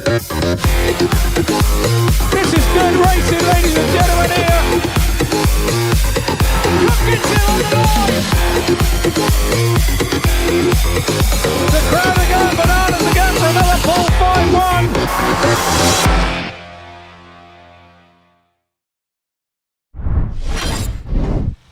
This is good racing, ladies and gentlemen, here. Look on the line. The crowd are going bananas again for another Poole 5-1.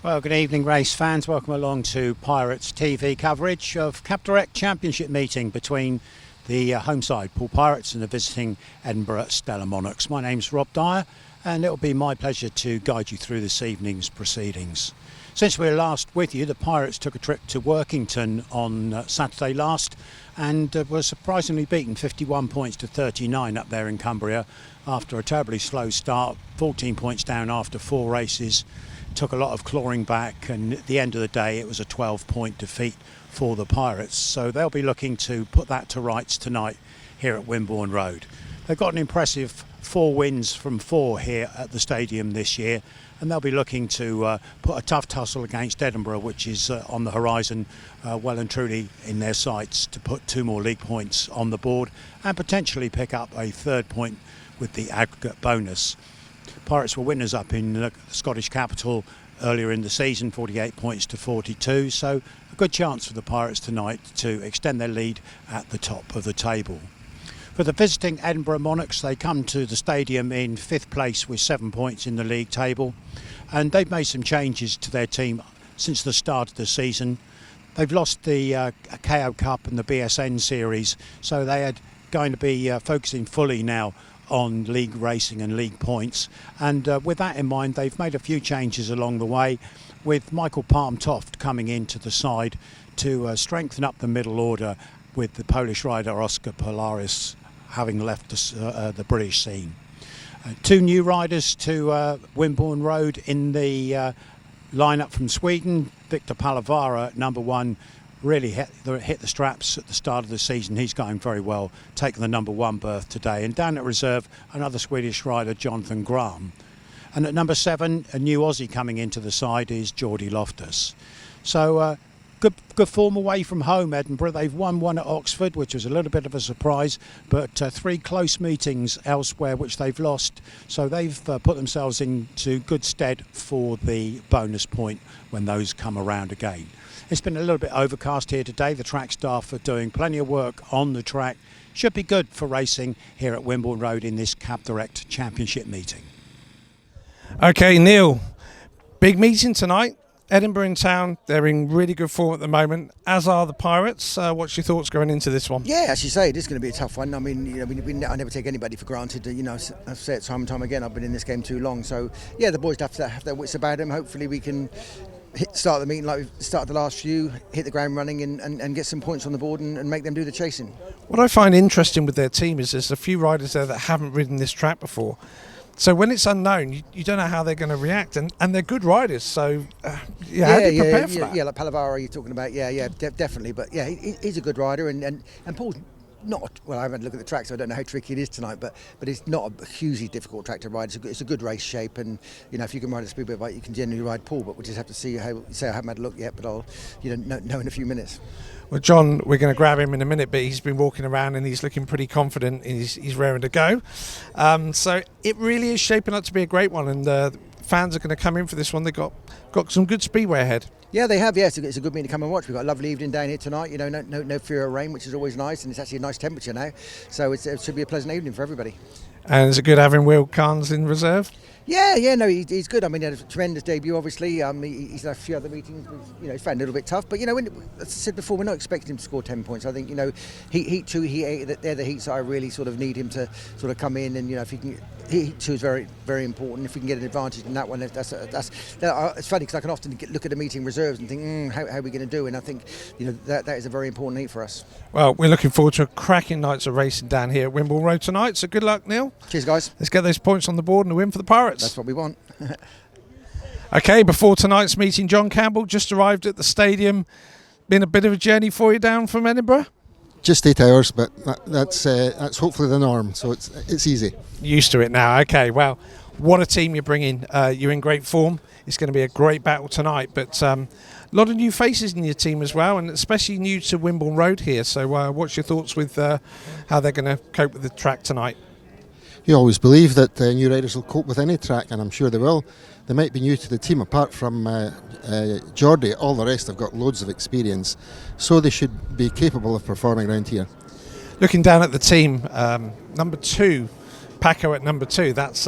Well, good evening, race fans. Welcome along to Pirates TV coverage of CAPTAGNA Championship meeting between the home side Poole Pirates and the visiting Edinburgh Monarchs. My name's Rob Dyer, and it'll be my pleasure to guide you through this evening's proceedings. Since we were last with you, the Pirates took a trip to Workington on Saturday last and were surprisingly beaten 51 points to 39 up there in Cumbria after a terribly slow start, 14 points down after 4 races. Took a lot of clawing back, and at the end of the day it was a 12-point defeat for the Pirates, so they'll be looking to put that to rights tonight here at Wimborne Road. They've got an impressive 4 wins from 4 here at the stadium this year, and they'll be looking to put a tough tussle against Edinburgh, which is on the horizon, well and truly in their sights, to put 2 more league points on the board and potentially pick up a 3rd point with the aggregate bonus. Pirates were winners up in the Scottish capital earlier in the season, 48 points to 42, so a good chance for the Pirates tonight to extend their lead at the top of the table. For the visiting Edinburgh Monarchs, they come to the stadium in 5th place with 7 points in the league table, and they've made some changes to their team since the start of the season. They've lost the KO Cup and the BSN series, so they are going to be focusing fully now on league racing and league points, and with that in mind they've made a few changes along the way, with Michael Palm Toft coming into the side to strengthen up the middle order, with the Polish rider Oscar Polaris having left the British scene. 2 new riders to Wimborne Road in the lineup from Sweden. Victor Palovaara, number 1, really hit the straps at the start of the season. He's going very well, taking the number 1 berth today. And down at reserve, another Swedish rider, Jonatan GRAHN. And at number 7, a new Aussie coming into the side is Jordy LOFTUS. So good form away from home, Edinburgh. They've won 1 at Oxford, which was a little bit of a surprise, but 3 close meetings elsewhere which they've lost. So they've put themselves into good stead for the bonus point when those come around again. It's been a little bit overcast here today. The track staff are doing plenty of work on the track. Should be good for racing here at Wimborne Road in this CAPTAGNA Championship meeting. Okay, Neil, big meeting tonight. Edinburgh in town. They're in really good form at the moment, as are the Pirates. What's your thoughts going into this one? Yeah, as you say, it is going to be a tough one. I mean, I never take anybody for granted. I've said it time and time again, I've been in this game too long. So, yeah, the boys have to have their wits about them. Hopefully we can start the meeting like we've started the last few, hit the ground running and get some points on the board and make them do the chasing. What I find interesting with their team is there's a few riders there that haven't ridden this track before. So when it's unknown, you don't know how they're going to react, and they're good riders. So how do you prepare for that? Yeah, like Palovaara you're talking about. Definitely. But yeah, he's a good rider, and Paul's not. Well, I haven't looked at the track, so I don't know how tricky it is tonight. But it's not a hugely difficult track to ride. It's a good race shape, and if you can ride a speedway bike, you can generally ride Poole. But we just have to see how. Say I haven't had a look yet, but I'll know in a few minutes. Well, John, we're going to grab him in a minute, but he's been walking around and he's looking pretty confident. He's raring to go. So it really is shaping up to be a great one, and fans are going to come in for this one. They've got some good speedway ahead. Yeah, they have. Yes, it's a good meeting to come and watch. We've got a lovely evening down here tonight. No fear of rain, which is always nice, and it's actually a nice temperature now. So it should be a pleasant evening for everybody. And is it good having Will Carnes in reserve? Yeah, no, he's good. I mean, he had a tremendous debut, obviously. He's had a few other meetings, he's found it a little bit tough. But, as I said before, we're not expecting him to score 10 points. I think, Heat 2, Heat 8, they're the heats that I really sort of need him to sort of come in. And, if he can, Heat 2 is very, very important. If we can get an advantage in that one, that's it's funny because I can often look at the meeting reserves and think, how are we going to do? And I think, that is a very important heat for us. Well, we're looking forward to a cracking nights of racing down here at Wimborne Road tonight. So good luck, Neil. Cheers, guys. Let's get those points on the board and a win for the Pirates. That's what we want. Okay, before tonight's meeting, John Campbell just arrived at the stadium. Been a bit of a journey for you down from Edinburgh? Just 8 hours, but that's hopefully the norm, so it's easy. Used to it now. Okay, well, what a team you're bringing. You're in great form. It's going to be a great battle tonight, but a lot of new faces in your team as well, and especially new to Wimborne Road here. So what's your thoughts with how they're going to cope with the track tonight? You always believe that new riders will cope with any track, and I'm sure they will. They might be new to the team, apart from Jordy. All the rest have got loads of experience, so they should be capable of performing around here. Looking down at the team, number 2, Paco at number 2. That's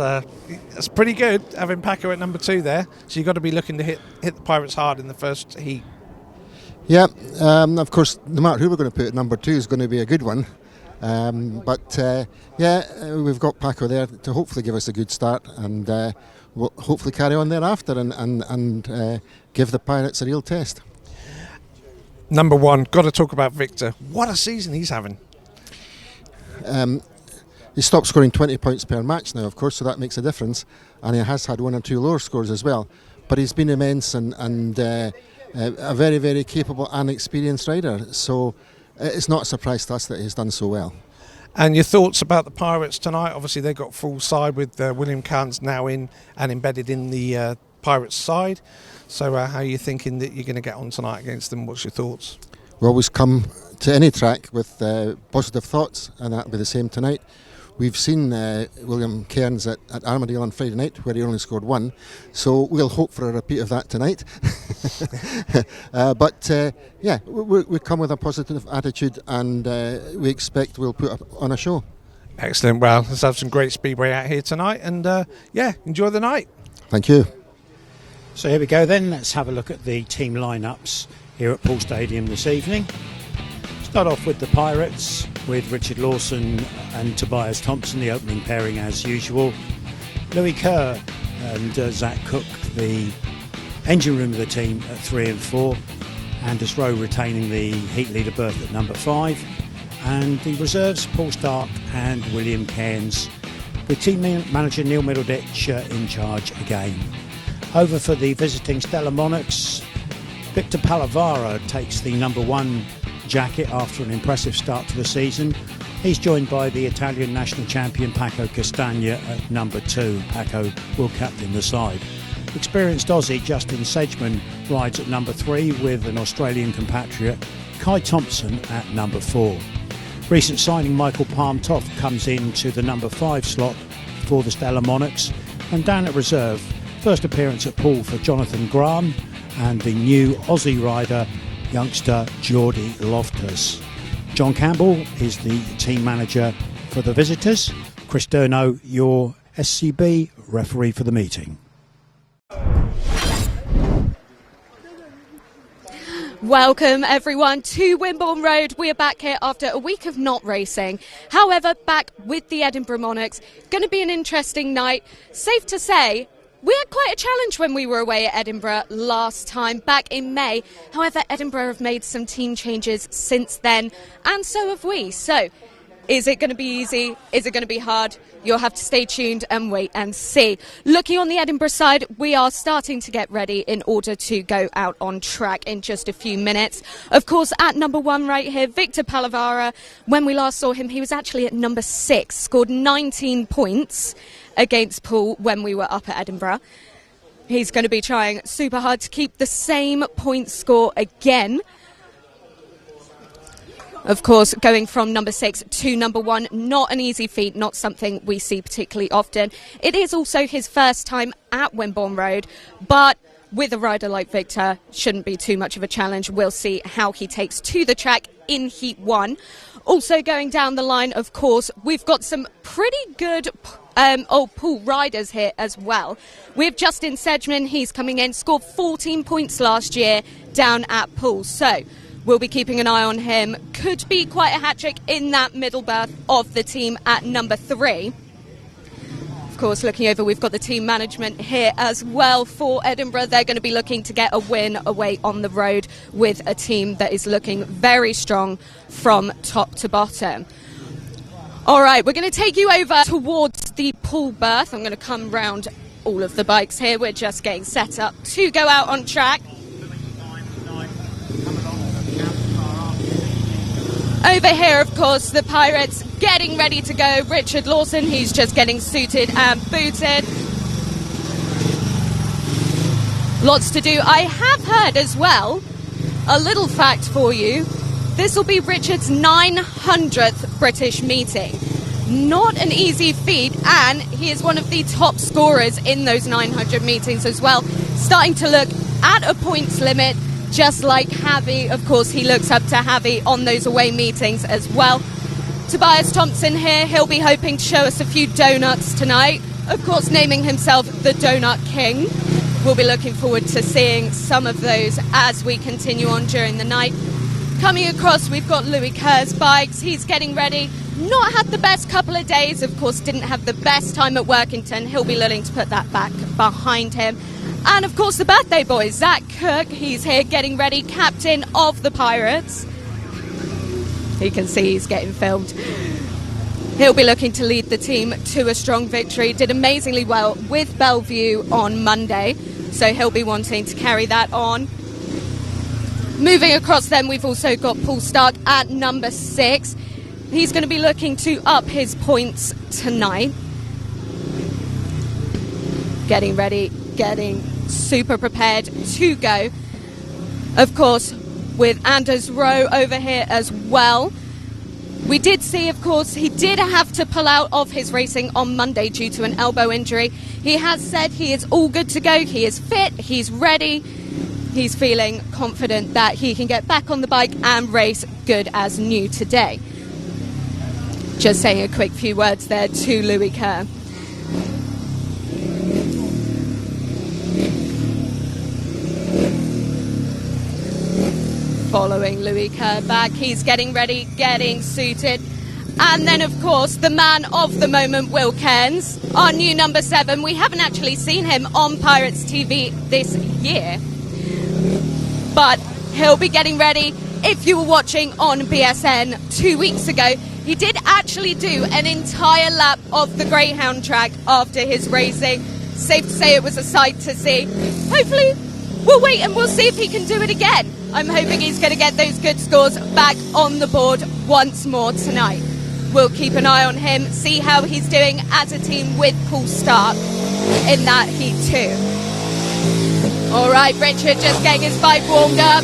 pretty good, having Paco at number 2 there. So you've got to be looking to hit the Pirates hard in the first heat. Yeah, of course, no matter who we're going to put at number 2 is going to be a good one. But we've got Paco there to hopefully give us a good start, and we'll hopefully carry on thereafter and give the Pirates a real test. Number 1, got to talk about Victor. What a season he's having. He stopped scoring 20 points per match now, of course, so that makes a difference, and he has had 1 or 2 lower scores as well. But he's been immense and a very, very capable and experienced rider, so it's not a surprise to us that he's done so well. And your thoughts about the Pirates tonight? Obviously they got full side with William Cairns now in and embedded in the Pirates side. So how are you thinking that you're going to get on tonight against them? What's your thoughts? We always come to any track with positive thoughts, and that'll be the same tonight. We've seen William Cairns at Armadale on Friday night, where he only scored 1, so we'll hope for a repeat of that tonight. We come with a positive attitude, and we expect we'll put up on a show. Excellent. Well, let's have some great speedway out here tonight, and enjoy the night. Thank you. So here we go then. Let's have a look at the team lineups here at Poole Stadium this evening. Start off with the Pirates, with Richard Lawson and Tobias THOMSEN, the opening pairing as usual. Louis Kerr and Zach Cook, the engine room of the team at 3 and 4. Anders Rowe retaining the heat leader berth at number 5. And the reserves, Paul Starke and William Cairns, with team manager Neil Middleditch in charge again. Over for the visiting Stellar Monarchs, Victor Palovaara takes the number 1 jacket after an impressive start to the season. He's joined by the Italian national champion Paco CASTAGNA at number 2. Paco will captain the side. Experienced Aussie Justin Sedgmen rides at number 3 with an Australian compatriot Kye THOMSON at number 4. Recent signing Michael Palm Toft comes into the number 5 slot for the Stellar Monarchs, and down at reserve, first appearance at Poole for Jonatan GRAHN and the new Aussie rider youngster Jordy LOFTUS. John Campbell is the team manager for the visitors. Chris DURNO, your SCB referee for the meeting. Welcome everyone to Wimborne Road. We are back here after a week of not racing. However, back with the Edinburgh Monarchs. Going to be an interesting night. Safe to say, we had quite a challenge when we were away at Edinburgh last time, back in May. However, Edinburgh have made some team changes since then, and so have we. So, is it going to be easy? Is it going to be hard? You'll have to stay tuned and wait and see. Looking on the Edinburgh side, we are starting to get ready in order to go out on track in just a few minutes. Of course, at number 1 right here, Victor Palovaara. When we last saw him, he was actually at number 6, scored 19 points against Poole when we were up at Edinburgh. He's going to be trying super hard to keep the same point score again. Of course, going from number 6 to number 1, not an easy feat, not something we see particularly often. It is also his first time at Wimborne Road, but with a rider like Victor, shouldn't be too much of a challenge. We'll see how he takes to the track in Heat 1. Also going down the line, of course, we've got some pretty good Poole riders here as well. We have Justin Sedgmen. He's coming in, scored 14 points last year down at Poole. So we'll be keeping an eye on him. Could be quite a hat-trick in that middle berth of the team at number 3. Of course, looking over, we've got the team management here as well for Edinburgh. They're going to be looking to get a win away on the road with a team that is looking very strong from top to bottom. All right, we're going to take you over towards the Poole berth. I'm going to come round all of the bikes here. We're just getting set up to go out on track. Over here, of course, the Pirates getting ready to go. Richard Lawson, he's just getting suited and booted. Lots to do. I have heard as well, a little fact for you, this will be Richard's 900th British meeting. Not an easy feat, and he is one of the top scorers in those 900 meetings as well. Starting to look at a points limit, just like Javi. Of course, he looks up to Javi on those away meetings as well. Tobias THOMSEN here, he'll be hoping to show us a few donuts tonight. Of course, naming himself the Donut King. We'll be looking forward to seeing some of those as we continue on during the night. Coming across, we've got Louis Kerr's bikes. He's getting ready. Not had the best couple of days. Of course, didn't have the best time at Workington. He'll be looking to put that back behind him. And of course, the birthday boy, Zach Cook. He's here getting ready, captain of the Pirates. You can see he's getting filmed. He'll be looking to lead the team to a strong victory. Did amazingly well with Bellevue on Monday, so he'll be wanting to carry that on. Moving across then, we've also got Paul Starke at number 6. He's going to be looking to up his points tonight. Getting ready, getting super prepared to go. Of course, with Anders Rowe over here as well. We did see, of course, he did have to pull out of his racing on Monday due to an elbow injury. He has said he is all good to go. He is fit. He's ready. He's feeling confident that he can get back on the bike and race good as new today. Just saying a quick few words there to Louis Kerr. Following Louis Kerr back, he's getting ready, getting suited. And then, of course, the man of the moment, Will Cairns, our new number 7. We haven't actually seen him on Pirates TV this year, but he'll be getting ready. If you were watching on BSN 2 weeks ago, he did actually do an entire lap of the Greyhound track after his racing. Safe to say it was a sight to see. Hopefully, we'll wait and we'll see if he can do it again. I'm hoping he's going to get those good scores back on the board once more tonight. We'll keep an eye on him, see how he's doing as a team with Paul Starke in that heat too. All right, Richard just getting his bike warmed up.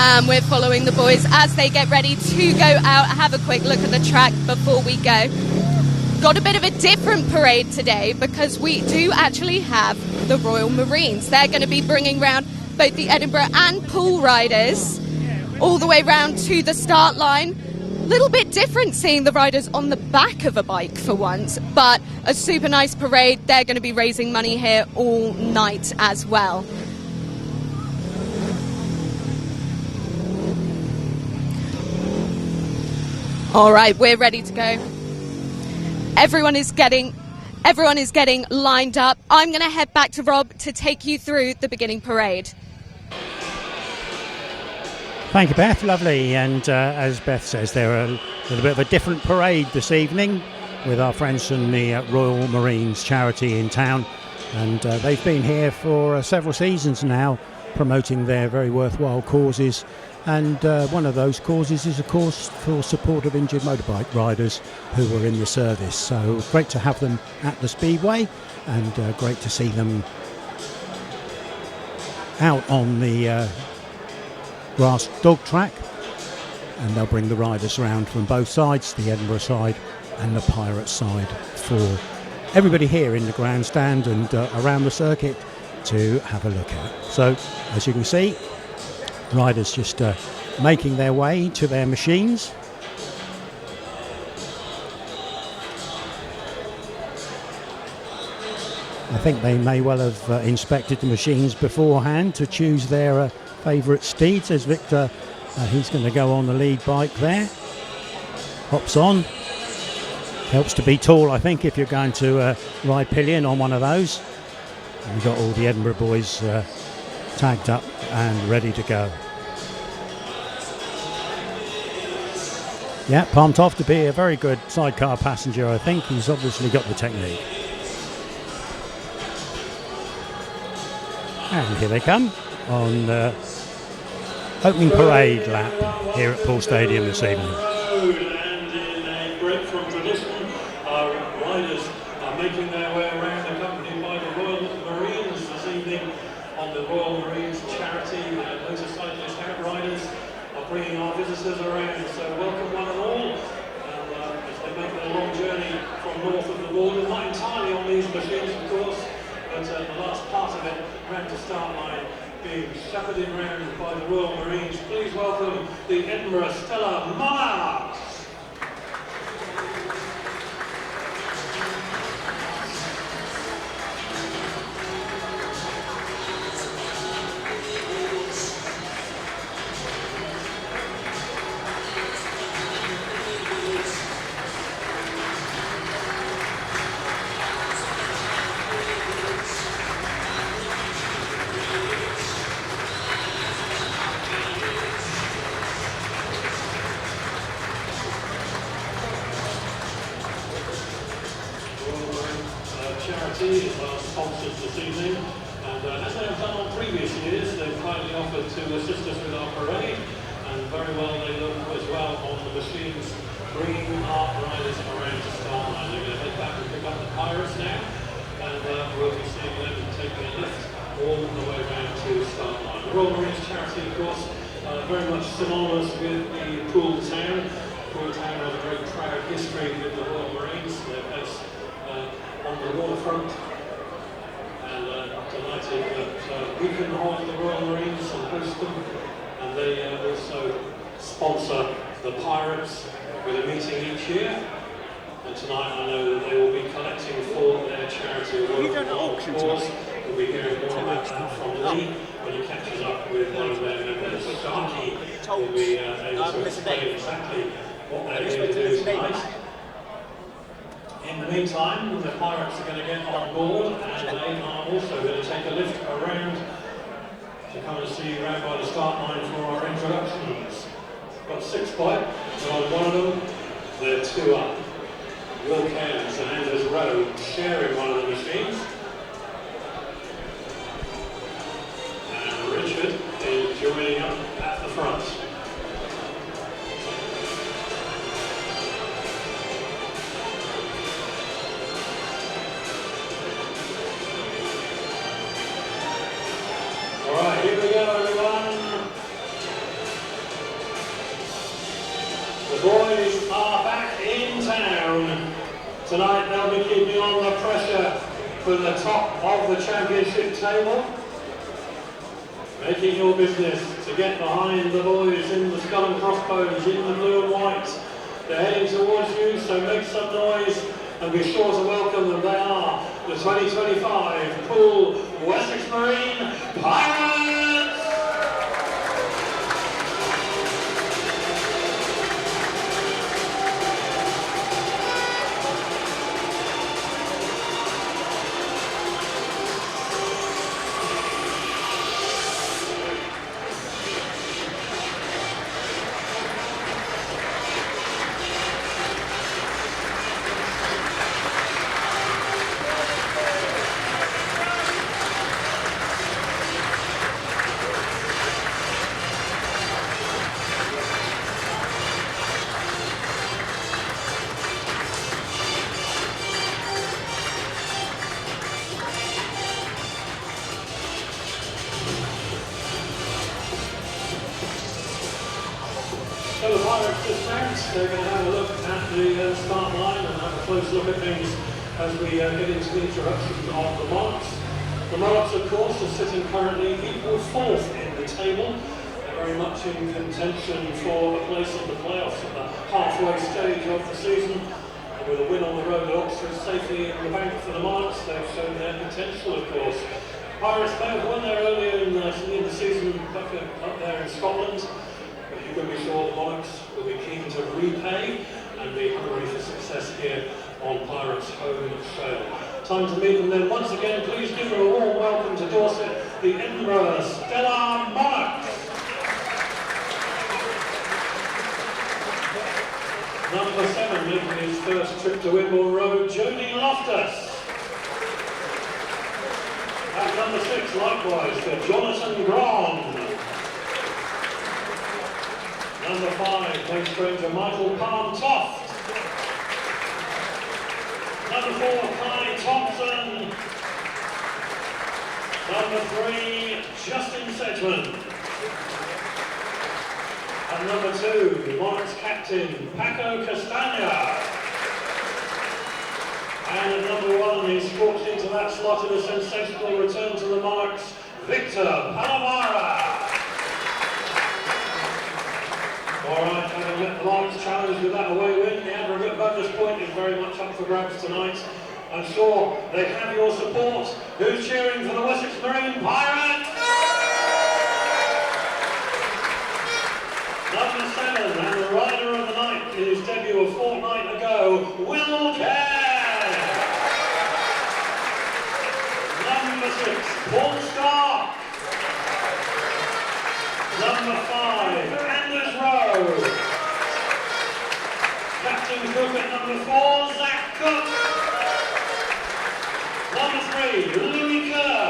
And we're following the boys as they get ready to go out, have a quick look at the track before we go. Got a bit of a different parade today because we do actually have the Royal Marines. They're going to be bringing round both the Edinburgh and Poole riders all the way round to the start line. A little bit different seeing the riders on the back of a bike for once, but a super nice parade. They're going to be raising money here all night as well. All right, we're ready to go. Everyone is getting lined up. I'm going to head back to Rob to take you through the beginning parade. Thank you, Beth. Lovely. And as Beth says, they're a little bit of a different parade this evening with our friends from the Royal Marines charity in town. And they've been here for several seasons now, promoting their very worthwhile causes. And one of those causes is, of course, for support of injured motorbike riders who were in the service. So great to have them at the Speedway, and great to see them out on the grass dog track. And they'll bring the riders around from both sides, the Edinburgh side and the Pirate side, for everybody here in the grandstand and around the circuit to have a look at. So, as you can see, riders just making their way to their machines. I think they may well have inspected the machines beforehand to choose their favourite steeds. As Victor, he's going to go on the lead bike there. Hops on. Helps to be tall, I think, if you're going to ride pillion on one of those. And we've got all the Edinburgh boys tagged up and ready to go. Yeah, pumped off to be a very good sidecar passenger, I think. He's obviously got the technique. And here they come on the opening parade lap here at Poole Stadium this evening. And in a break from tradition, our riders are making their way around, accompanied by the Royal Marines this evening on the Royal Marines charity. Motorcyclist outriders are bringing our visitors around, so welcome one and all. As they make their long journey from north of the border, not entirely on these machines of course, but the last part of it round to start line being shepherded round by the Royal Marines. Please welcome the Edinburgh Monarchs. Charity is our sponsors this evening, and as they have done on previous years, they've kindly offered to assist us with our parade, and very well they look as well on the machines bringing our riders around to start line. They're going to head back and pick up the Pirates now, and we'll be seeing them taking a lift all the way round to start line. The Royal Marines charity, of course, very much synonymous with the Poole Town. Poole Town has a very proud history with the Royal Marines. They're based on the waterfront, and delighted that we can hold the Royal Marines and host them, and they also sponsor the Pirates with a meeting each year, and tonight I know that they will be collecting for their charity. We'll be hearing more about that from Lee when he catches up with one of their members. Starke will be able to explain exactly what they're going to do tonight. In the meantime, the Pirates are going to get on board, and they are also going to take a lift around to come and see you round by the start line for our introductions. Got 6 pipe, on one of them, they're 2 up. Will Cairns and Anders Rowe sharing one of the machines. And Richard is joining up at the front. Alright, here we go everyone. The boys are back in town. Tonight they'll be keeping on the pressure for the top of the championship table. Making your business to get behind the boys in the skull and crossbones, in the blue and white. They're heading towards you, so make some noise and be sure to welcome them. They are the 2025 Poole Wessex Marine Pirates! So the Pirates dismount. They're going to have a look at the start line and have a close look at things as we get into the introduction of the Monarchs. The Monarchs, of course, are sitting currently equal 4th in the table. They're very much in contention for a place in the playoffs at the halfway stage of the season. And with a win on the road at Oxford safely in the bank for the Monarchs, they've shown their potential, of course. Pirates may have won there earlier in the season back up there in Scotland. But you can be sure the Monarchs will be keen to repay and be hungry for success here on Pirates' home soil. Time to meet them then. Once again, please give them a warm welcome to Dorset, the Edinburgh Monarchs. Number 7 making his first trip to Wimborne Road, Jordy LOFTUS. At number 6, likewise, for Jonatan GRAHN. Number 5, lane stranger Michael Toft. Number 4, Kye Thompson. Number 3, Justin Sedgmen. And number 2, the Monarchs captain, Paco CASTAGNA. And at number 1, he's walked into that slot in a sensational return to the Monarchs, Victor Palovaara. Alright, having met the Monarchs challenge with that away win, the aggregate bonus point is very much up for grabs tonight. I'm sure they have your support. Who's cheering for the Wessex Marine Pirates? Number 7, and the rider of the night in his debut a fortnight ago, Will Kerr. Number 6, Poole Starke. Number 5, Rowe. Captain Cook at number 4, Zach Cook. Number 3, Louis Kerr.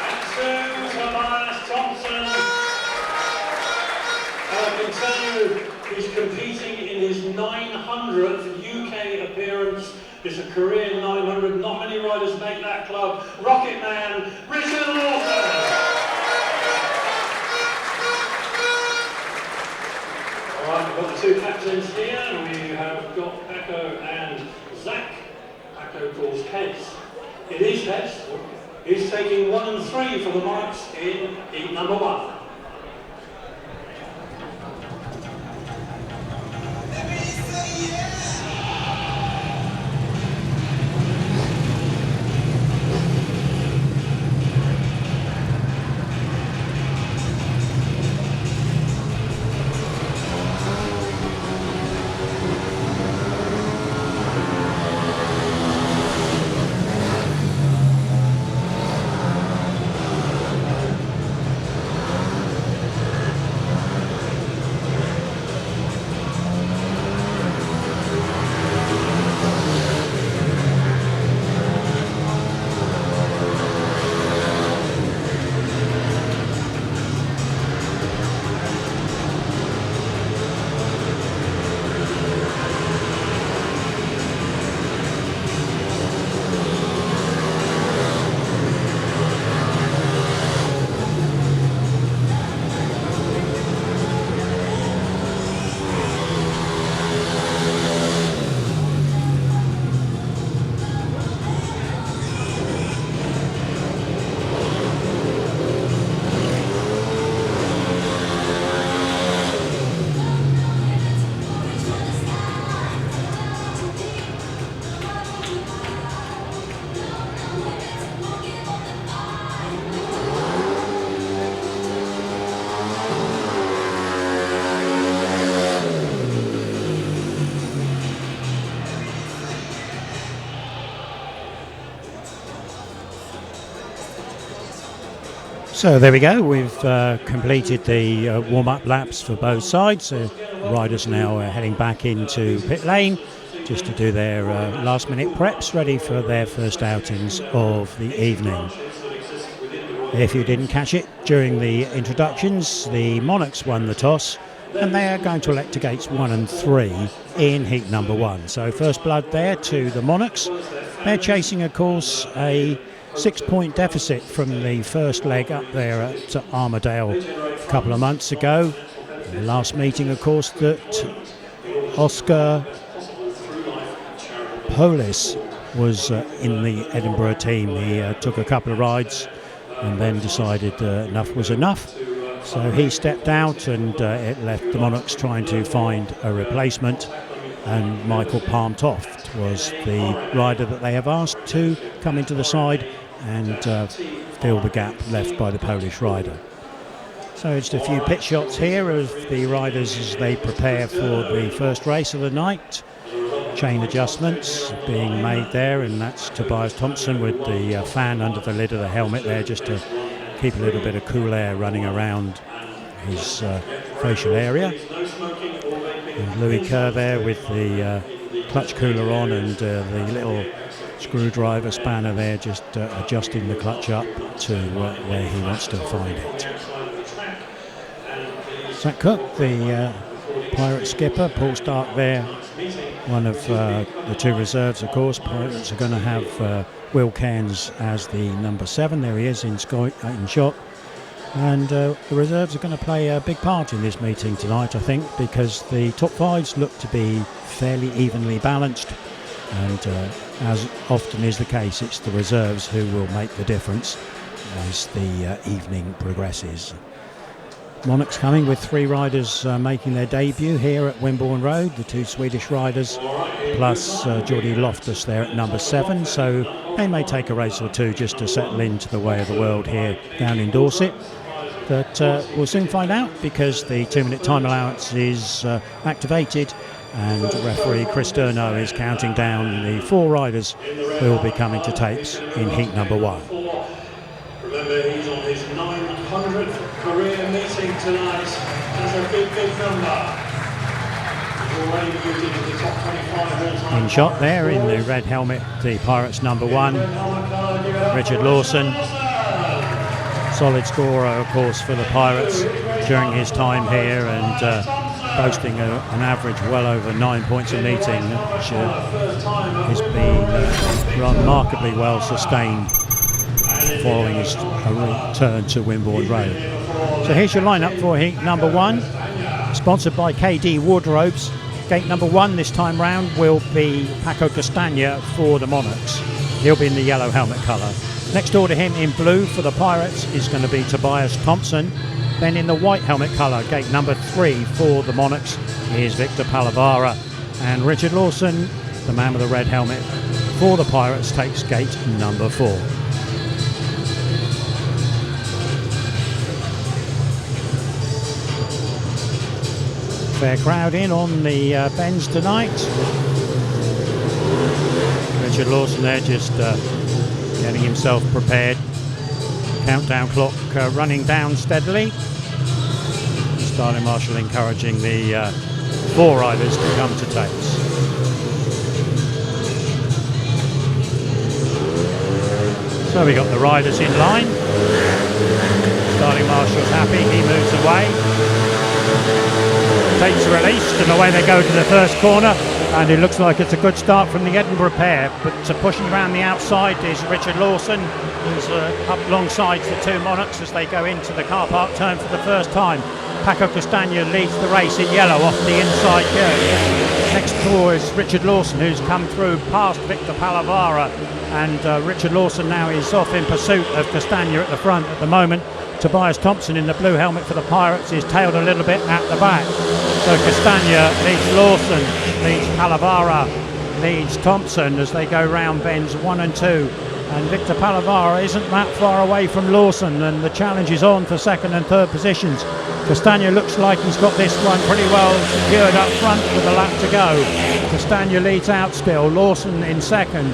And 2, Tobias THOMSEN. I can tell you he's competing in his 900th UK appearance. It's a career 900. Not many riders make that club. Rocket Man, Lawson. Alright, we've got the 2 captains here. We have got Paco and Zach. Paco calls heads. It is heads. He's taking 1 and 3 for the Monarchs in heat number 1. So there we go, we've completed the warm-up laps for both sides. Riders now heading back into pit lane just to do their last-minute preps, ready for their first outings of the evening. If you didn't catch it during the introductions, the Monarchs won the toss and they are going to elect to gates 1 and 3 in heat number 1. So first blood there to the Monarchs. They're chasing, of course, a 6-point deficit from the first leg up there at Armadale a couple of months ago. The last meeting, of course, that Oscar Polis was in the Edinburgh team. He took a couple of rides and then decided enough was enough. So he stepped out and it left the Monarchs trying to find a replacement. And Michael Palm Toft was the rider that they have asked to come into the side and fill the gap left by the Polish rider. So just a few pit shots here of the riders as they prepare for the first race of the night. Chain adjustments being made there, and that's Tobias THOMSEN with the fan under the lid of the helmet there just to keep a little bit of cool air running around his facial area. And Louis Kerr there with the clutch cooler on and the little screwdriver spanner there just adjusting the clutch up to where he wants to find it. Zach Cook, the Pirate skipper, Paul Starke there one of the two reserves, of course. Pirates are going to have Will Cairns as the number 7. There he is in shot. And the reserves are going to play a big part in this meeting tonight, I think, because the top 5s look to be fairly evenly balanced. And as often is the case, it's the reserves who will make the difference as the evening progresses. Monarchs coming with 3 riders making their debut here at Wimborne Road, the 2 Swedish riders, plus Jordy LOFTUS there at number 7. So they may take a race or two just to settle into the way of the world here down in Dorset. But we'll soon find out, because the 2-minute time allowance is activated, and referee Chris DURNO is counting down the 4 riders who will be coming to tapes in heat number 1. Remember, he's on his 900th career meeting tonight. That's a big, big number. He's already moved into the top 25 all-time. In shot there in the red helmet, the Pirates number 1, Richard Lawson. Solid scorer, of course, for the Pirates during his time here, and boasting an average well over 9 points a meeting, which has been remarkably well sustained following his return to Wimborne Road. So here's your lineup for heat number 1, sponsored by KD Wardrobes. Gate number 1 this time round will be Paco CASTAGNA for the Monarchs. He'll be in the yellow helmet colour. Next door to him in blue for the Pirates is going to be Tobias THOMSEN. Then in the white helmet colour, gate number 3 for the Monarchs is Victor Palovaara. And Richard Lawson, the man with the red helmet for the Pirates, takes gate number 4. Fair crowd in on the bends tonight. Richard Lawson there just getting himself prepared. Countdown clock running down steadily. Starting Marshall encouraging the 4 riders to come to tapes. So we got the riders in line. Starting Marshall's happy, he moves away. Tapes released and away they go to the first corner, and it looks like it's a good start from the Edinburgh pair, but pushing around the outside is Richard Lawson, who's up alongside the 2 Monarchs as they go into the car park turn for the first time. Paco CASTAGNA leads the race in yellow off the inside curve. Next door is Richard Lawson, who's come through past Victor Palovaara, and Richard Lawson now is off in pursuit of CASTAGNA at the front at the moment. Tobias THOMSEN in the blue helmet for the Pirates is tailed a little bit at the back. So CASTAGNA leads Lawson, leads Palovaara, leads THOMSEN as they go round bends 1 and 2. And Victor Palovaara isn't that far away from Lawson, and the challenge is on for 2nd and 3rd positions. CASTAGNA looks like he's got this one pretty well secured up front with a lap to go. CASTAGNA leads out still, Lawson in 2nd.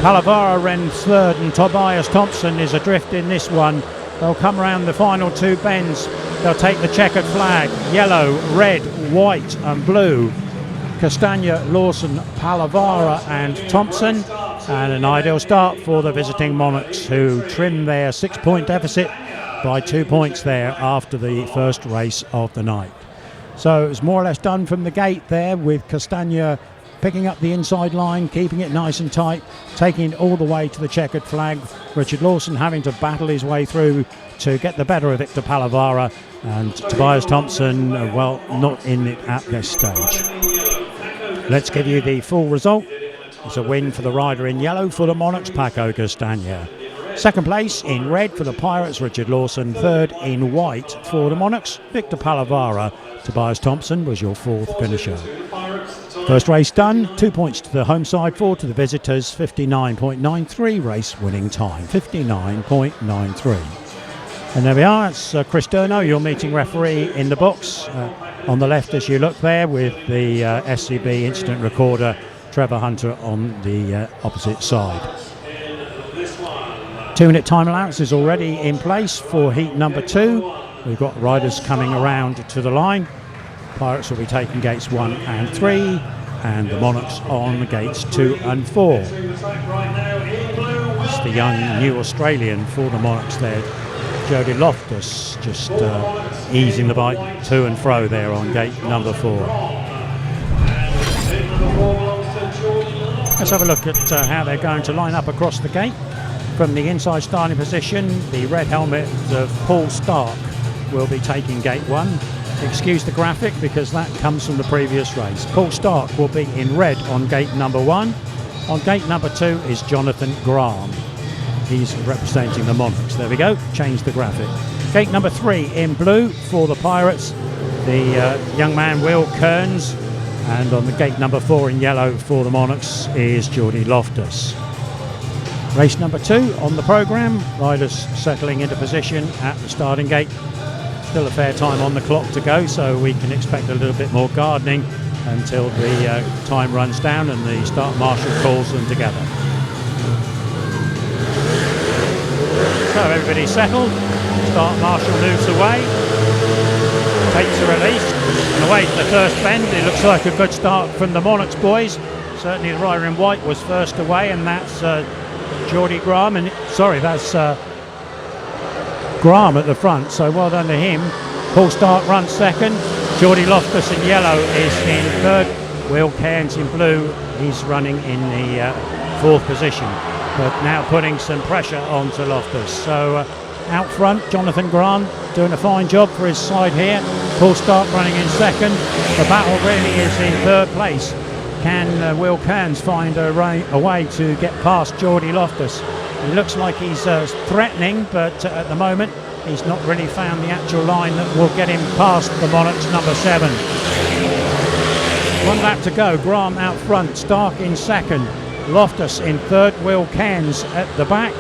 Palovaara runs 3rd, and Tobias THOMSEN is adrift in this one. They'll come around the final 2 bends. They'll take the checkered flag, yellow, red, white and blue. CASTAGNA, Lawson, Palovaara and THOMSEN. And an ideal start for the visiting Monarchs, who trim their 6-point deficit by 2 points there after the first race of the night. So it was more or less done from the gate there, with CASTAGNA picking up the inside line, keeping it nice and tight, taking it all the way to the checkered flag. Richard Lawson having to battle his way through to get the better of Victor Palovaara, and Tobias THOMSEN, well, not in it at this stage. Let's give you the full result. It's a win for the rider in yellow for the Monarchs, Paco CASTAGNA. 2nd place in red for the Pirates, Richard Lawson. 3rd in white for the Monarchs, Victor Palovaara. Tobias THOMSEN was your 4th finisher. First race done, 2 points to the home side, 4 to the visitors, 59.93 race winning time, 59.93. And there we are, it's Chris DURNO, your meeting referee in the box. On the left as you look there, with the SCB incident recorder, Trevor Hunter on the opposite side. 2-minute time allowance is already in place for heat number 2. We've got riders coming around to the line. Pirates will be taking gates 1 and 3, and the Monarchs on gates 2 and 4. It's the young new Australian for the Monarchs there, Jordy LOFTUS, just easing the bike to and fro there on gate number 4. Let's have a look at how they're going to line up across the gate. From the inside starting position, the red helmet of Paul Starke will be taking gate 1. Excuse the graphic because that comes from the previous race. Paul Starke will be in red on gate number 1. On gate number 2 is Jonatan GRAHN. He's representing the Monarchs. There we go, change the graphic. Gate number 3 in blue for the Pirates, the young man Will Cairns. And on the gate number 4 in yellow for the Monarchs is Jordy LOFTUS. Race number 2 on the programme, riders settling into position at the starting gate. Still a fair time on the clock to go, so we can expect a little bit more gardening until the time runs down and the start marshal calls them together. So everybody's settled, start marshal moves away, tapes are released, and away to the first bend. It looks like a good start from the Monarchs boys. Certainly the rider in white was first away, and that's Jordy Graham, and that's Graham at the front, so well done to him. Paul Starke runs second. Jordy LOFTUS in yellow is in third. Will Cairns in blue, he's running in the 4th position, but now putting some pressure onto LOFTUS. So out front, Jonatan GRAHN doing a fine job for his side here. Paul Starke running in second. The battle really is in third place. Can Will Cairns find a way to get past Jordy LOFTUS? He looks like he's threatening, but at the moment he's not really found the actual line that will get him past the Monarchs number 7. 1 lap to go. Graham out front, Starke in second, LOFTUS in third, Will Cairns at the back.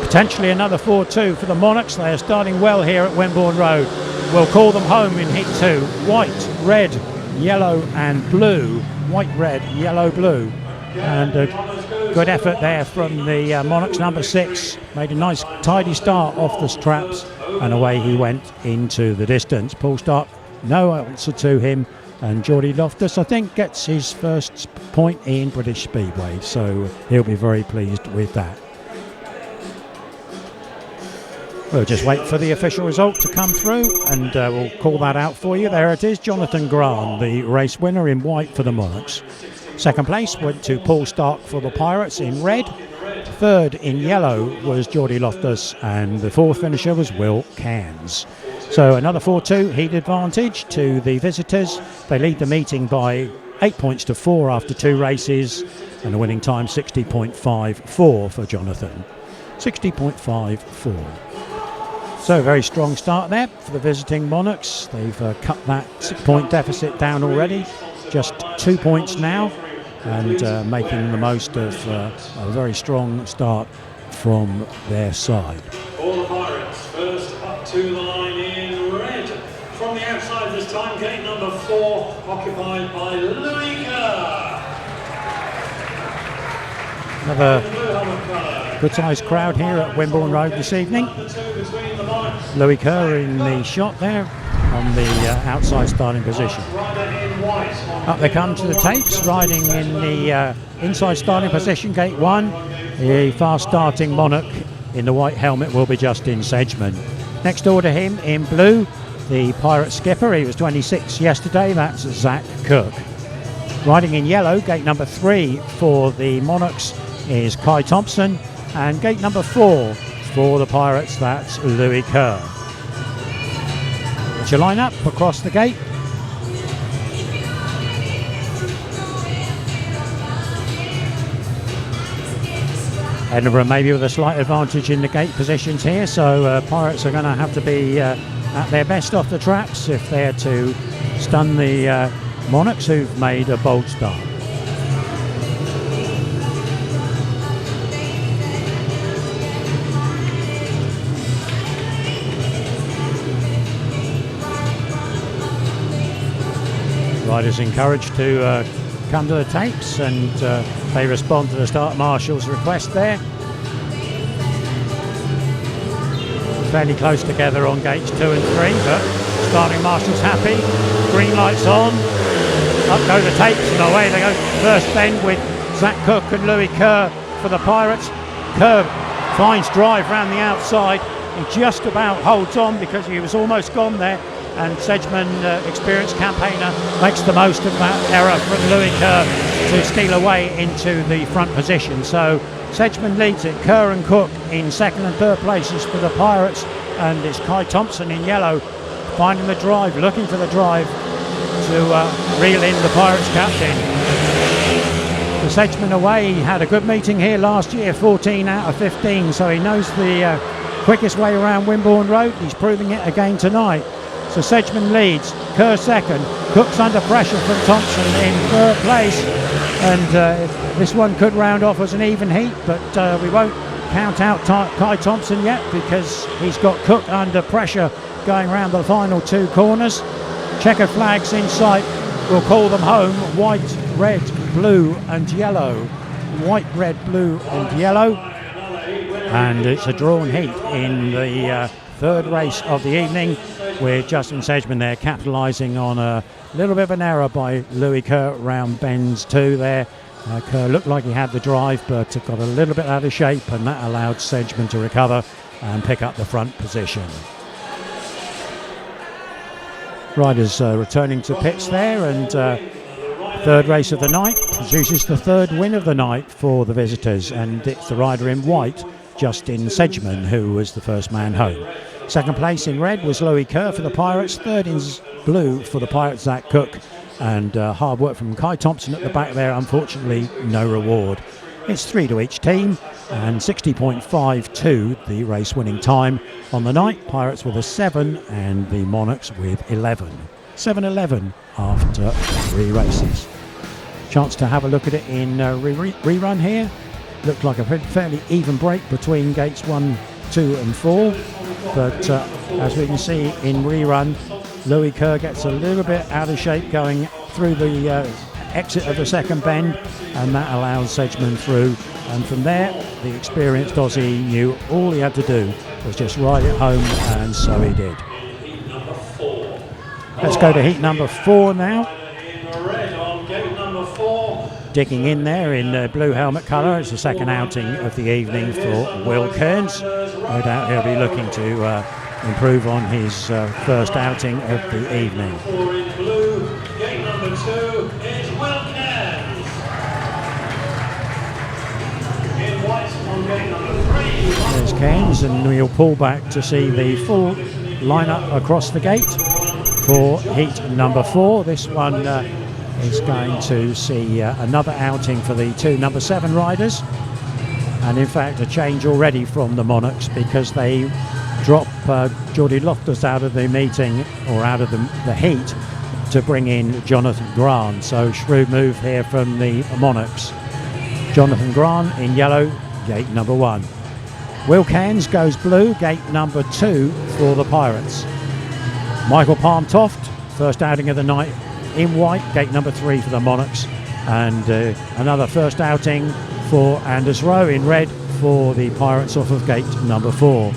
Potentially another 4-2 for the Monarchs. They are starting well here at Wimborne Road. We'll call them home in heat 2. White, red, yellow and blue. White, red, yellow, blue. And a good effort there from the Monarchs number 6. Made a nice tidy start off the straps, and away he went into the distance. Paul Starke, no answer to him, and Jordy LOFTUS, I think, gets his first point in British Speedway, so he'll be very pleased with that. We'll just wait for the official result to come through, and we'll call that out for you. There it is, Jonatan GRAHN, the race winner in white for the Monarchs. Second place went to Paul Starke for the Pirates in red. Third in yellow was Jordy LOFTUS, and the 4th finisher was Will Cairns. So another 4-2 heat advantage to the visitors. They lead the meeting by 8 points to 4 after 2 races, and the winning time 60.54 for Jonatan. 60.54. So a very strong start there for the visiting Monarchs. They've cut that 6-point deficit down already. Just 2 points now, and making the most of a very strong start from their side. All the Pirates first up to the line in red. From the outside this time, gate number 4 occupied by Louis Kerr. Another good sized crowd here at Wimborne Road this evening. Louis Kerr in the shot there on the outside starting position. Up they come to the tapes, riding in the inside starting position, gate 1. The fast starting Monarch in the white helmet will be Justin Sedgmen. Next door to him in blue, the Pirate skipper, he was 26 yesterday, that's Zach Cook. Riding in yellow, gate number 3 for the Monarchs is Kye Thompson, and gate number 4 for the Pirates, that's Louis Kerr. To line up across the gate. Edinburgh maybe with a slight advantage in the gate positions here, so Pirates are going to have to be at their best off the traps if they're to stun the Monarchs, who've made a bold start. Riders encouraged to come to the tapes, and they respond to the start marshal's request there. Fairly close together on gates 2 and 3, but starting marshal's happy. Green lights on, up go the tapes, and away they go. First bend with Zach Cook and Louis Kerr for the Pirates. Kerr finds drive round the outside. He just about holds on because he was almost gone there, and Sedgmen, experienced campaigner, makes the most of that error from Louis Kerr to steal away into the front position. So Sedgmen leads it. Kerr and Cook in second and third places for the Pirates, and it's Kye Thompson in yellow finding the drive, looking for the drive to reel in the Pirates captain. The Sedgmen away, he had a good meeting here last year, 14 out of 15, so he knows the quickest way around Wimborne Road. He's proving it again tonight. So Sedgmen leads, Kerr second, Cook's under pressure from Thompson in third place, and this one could round off as an even heat, but we won't count out Kye Thompson yet because he's got Cook under pressure going around the final two corners. Checkered flags in sight, we'll call them home, white, red, blue and yellow. White, red, blue and yellow, and it's a drawn heat in the third race of the evening, with Justin Sedgmen there capitalising on a little bit of an error by Louis Kerr round bends 2 there. Kerr looked like he had the drive, but got a little bit out of shape, and that allowed Sedgmen to recover and pick up the front position. Riders returning to pits there, and third race of the night produces the third win of the night for the visitors, and it's the rider in white, Justin Sedgmen, who was the first man home. Second place in red was Louis Kerr for the Pirates. Third in blue for the Pirates, Zach Cook. And hard work from Kye Thompson at the back there. Unfortunately, no reward. It's 3 to each team, and 60.52 the race winning time on the night. Pirates with a 7 and the Monarchs with 11. 7-11 after 3 races. Chance to have a look at it in rerun here. Looked like a fairly even break between gates 1, 2 and 4, but as we can see in rerun, Louis Kerr gets a little bit out of shape going through the exit of the second bend, and that allows Sedgmen through, and from there the experienced Aussie knew all he had to do was just ride it home, and so he did. Let's go to heat number 4 now. Digging in there in blue helmet colour. It's the second outing of the evening for Will Cairns. No doubt he'll be looking to improve on his first outing of the evening. In blue, gate number 2 is Will Cairns. In white on gate number 3. There's Cairns, and we'll pull back to see the full lineup across the gate for heat number 4. This one is going to see another outing for the 2 number 7 riders, and in fact a change already from the Monarchs, because they drop Jordy LOFTUS out of the meeting, or out of the heat, to bring in Jonatan GRAHN. So shrewd move here from the Monarchs. Jonatan GRAHN in yellow, gate number 1. Will Cairns goes blue, gate number 2 for the Pirates. Michael Toft, first outing of the night, in white, gate number 3 for the Monarchs, and another first outing for Anders Rowe in red for the Pirates off of gate number 4.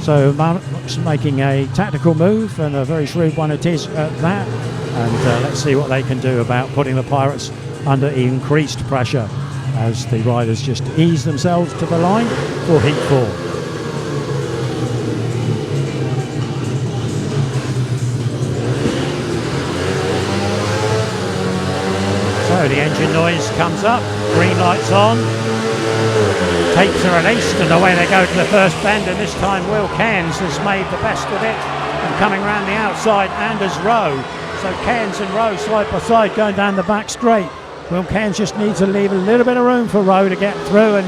So Monarchs making a tactical move, and a very shrewd one it is at that, and let's see what they can do about putting the Pirates under increased pressure as the riders just ease themselves to the line for heat 4. So the engine noise comes up, green lights on, tapes are released, and away they go to the first bend, and this time Will Cairns has made the best of it, and coming around the outside, Anders Rowe. So Cairns and Rowe side by side going down the back straight. Will Cairns just needs to leave a little bit of room for Rowe to get through, and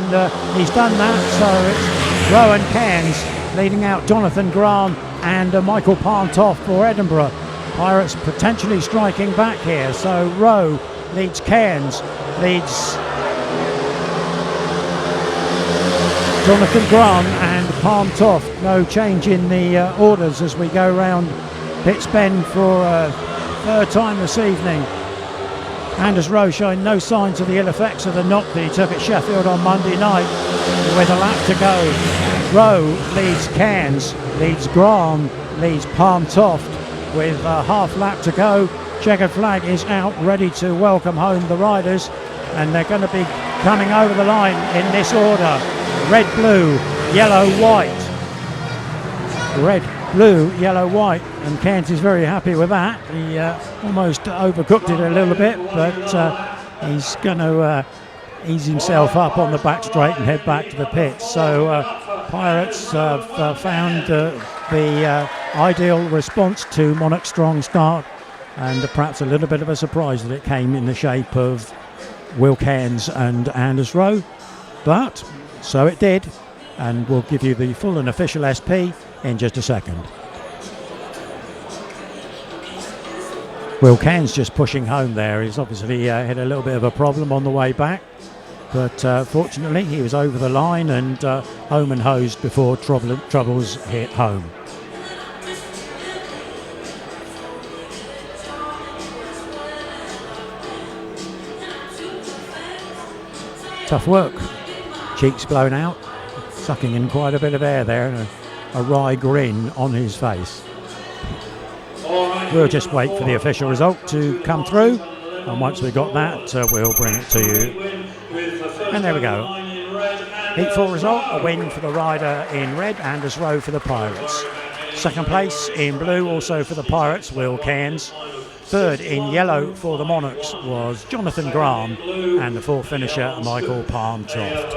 he's done that. So it's Rowe and Cairns leading out Jonatan GRAHN and Michael Toft for Edinburgh. Pirates potentially striking back here. So Rowe leads Cairns, leads Jonatan GRAHN and Toft. No change in the orders as we go round Pitts Bend for a third time this evening. Anders Rowe showing no signs of the ill effects of the knock that he took at Sheffield on Monday night, with a lap to go. Rowe leads Cairns, leads GRAHN, leads Toft with a half lap to go. Checkered flag is out, ready to welcome home the riders, and they're going to be coming over the line in this order: red, blue, yellow, white. Red, blue, yellow, white, and Cairns is very happy with that. He almost overcooked it a little bit, but he's going to ease himself up on the back straight and head back to the pit. So Pirates have found the ideal response to Monarch Strong's start, and perhaps a little bit of a surprise that it came in the shape of Will Cairns and Anders Rowe, but so it did, and we'll give you the full and official SP in just a second. Will Cairns just pushing home there. He's obviously had a little bit of a problem on the way back, but fortunately he was over the line and home and hosed before troubles hit home. Tough work. Cheeks blown out, sucking in quite a bit of air there, and a wry grin on his face. We'll just wait for the official result to come through, and once we've got that, we'll bring it to you. And there we go. Heat 4 result, a win for the rider in red, Anders Rowe for the Pirates. Second place in blue, also for the Pirates, Will Cairns. Third in yellow for the Monarchs was Jonatan GRAHN, and the fourth finisher, Michael Palm Toft.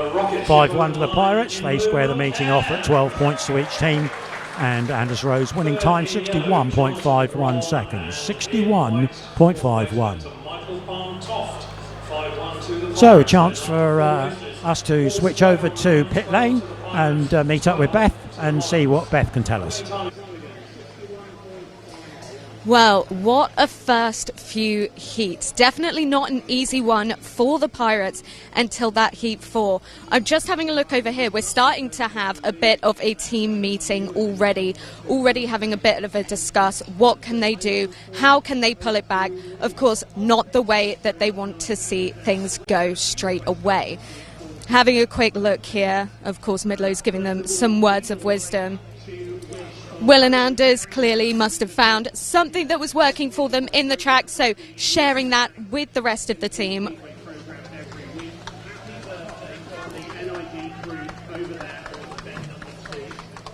5-1 to the Pirates. They square the meeting off at 12 points to each team, and Anders Rowe's winning time 61.51 seconds. 61.51. So a chance for us to switch over to pit lane and meet up with Beth and see what Beth can tell us. Well, what a first few heats. Definitely not an easy one for the Pirates until that heat 4. I'm just having a look over here. We're starting to have a bit of a team meeting already having a bit of a discuss. What can they do? How can they pull it back? Of course, not the way that they want to see things go straight away. Having a quick look here, of course, Midlow's giving them some words of wisdom. Will and Anders clearly must have found something that was working for them in the track, so sharing that with the rest of the team.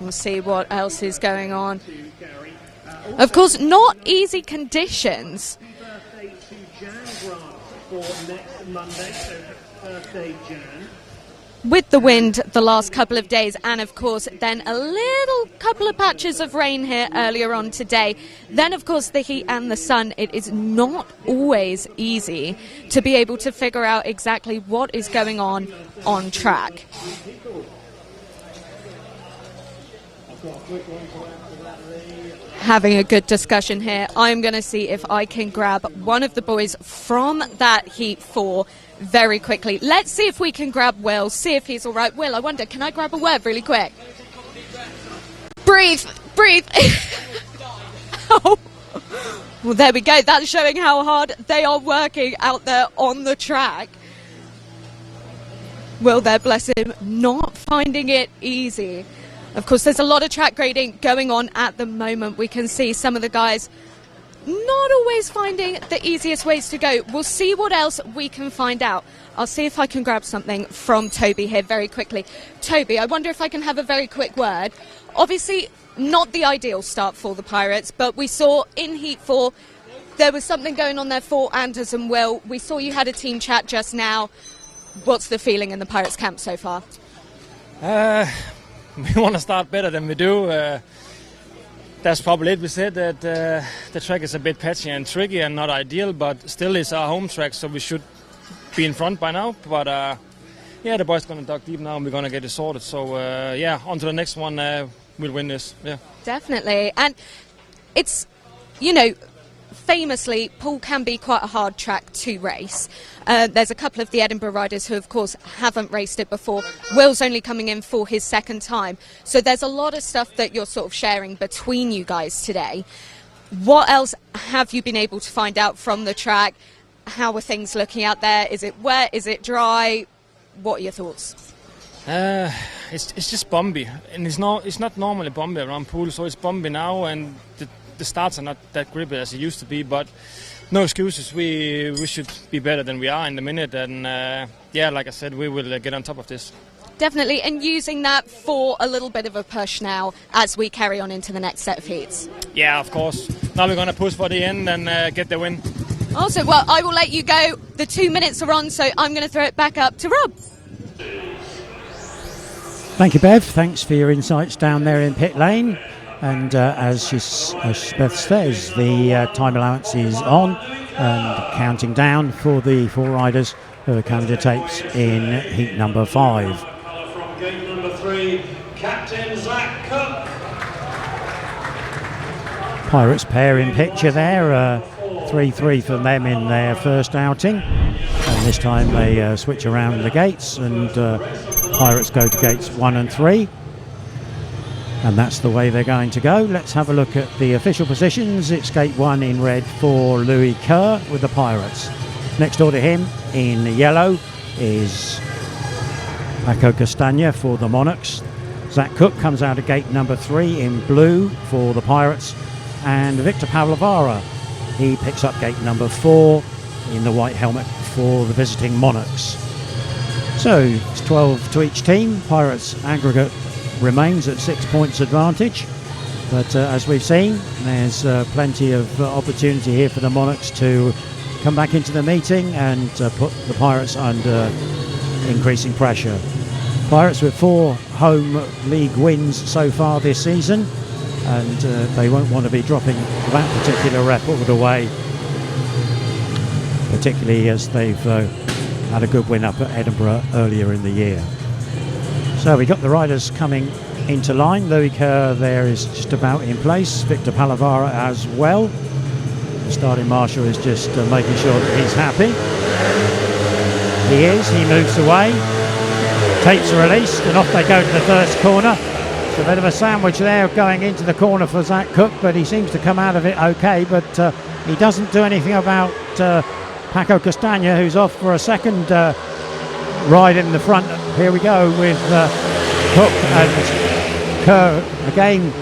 We'll see what else is going on. Of course, not easy conditions. With the wind the last couple of days, and of course then a little couple of patches of rain here earlier on today, then of course the heat and the sun, it is not always easy to be able to figure out exactly what is going on track. Having a good discussion here. I'm going to see if I can grab one of the boys from that heat 4 very quickly. Let's see if we can grab Will, see if he's all right. Will, I wonder, can I grab a word really quick? Breathe. Oh. Well, there we go. That's showing how hard they are working out there on the track. Will there, bless him, not finding it easy. Of course, there's a lot of track grading going on at the moment. We can see some of the guys not always finding the easiest ways to go. We'll see what else we can find out. I'll see if I can grab something from Toby here very quickly. Toby, I wonder if I can have a very quick word. Obviously, not the ideal start for the Pirates, but we saw in Heat 4 there was something going on there for Anders and Will. We saw you had a team chat just now. What's the feeling in the Pirates camp so far? We want to start better than we do. That's probably it. We said that the track is a bit patchy and tricky and not ideal, but still it's our home track, so we should be in front by now. But yeah, the boys going to dug deep now and we're going to get it sorted. So yeah, on to the next one. We'll win this. Yeah, definitely. And it's, you know, famously, Poole can be quite a hard track to race. There's a couple of the Edinburgh riders who, of course, haven't raced it before. Will's only coming in for his second time. So there's a lot of stuff that you're sort of sharing between you guys today. What else have you been able to find out from the track? How are things looking out there? Is it wet? Is it dry? What are your thoughts? It's just bumpy, and it's not normally bumpy around Poole, so it's bumpy now, and the starts are not that grippy as it used to be, but no excuses. We should be better than we are in the minute, and yeah, like I said, we will get on top of this. Definitely, and using that for a little bit of a push now as we carry on into the next set of heats. Yeah, of course. Now we're going to push for the end and get the win. Awesome. Well, I will let you go. The 2 minutes are on, so I'm going to throw it back up to Rob. Thank you, Bev. Thanks for your insights down there in pit lane. And as Beth says, the time allowance is on and counting down for the 4 riders who are candidates in heat number 5. From gate number 3, Captain Zach Cook. Pirates pair in picture there, 3-3 for them in their first outing. And this time they switch around the gates, and Pirates go to gates 1 and 3. And that's the way they're going to go. Let's have a look at the official positions. It's gate 1 in red for Louis Kerr with the Pirates. Next door to him in yellow is Paco CASTAGNA for the Monarchs. Zach Cook comes out of gate number 3 in blue for the Pirates. And Victor Palovaara, he picks up gate number 4 in the white helmet for the visiting Monarchs. So it's 12 to each team. Pirates aggregate remains at 6 points advantage, but as we've seen, there's plenty of opportunity here for the Monarchs to come back into the meeting and put the Pirates under increasing pressure. Pirates with 4 home league wins so far this season, and they won't want to be dropping that particular record away, particularly as they've had a good win up at Edinburgh earlier in the year. So we got the riders coming into line. Louis Kerr there is just about in place. Victor Palovaara as well. The starting marshal is just making sure that he's happy. He is. He moves away. Tapes are released and off they go to the first corner. It's a bit of a sandwich there going into the corner for Zach Cook, but he seems to come out of it okay. But he doesn't do anything about Paco CASTAGNA, who's off for a second ride in the front. Here we go with Cook and Kerr again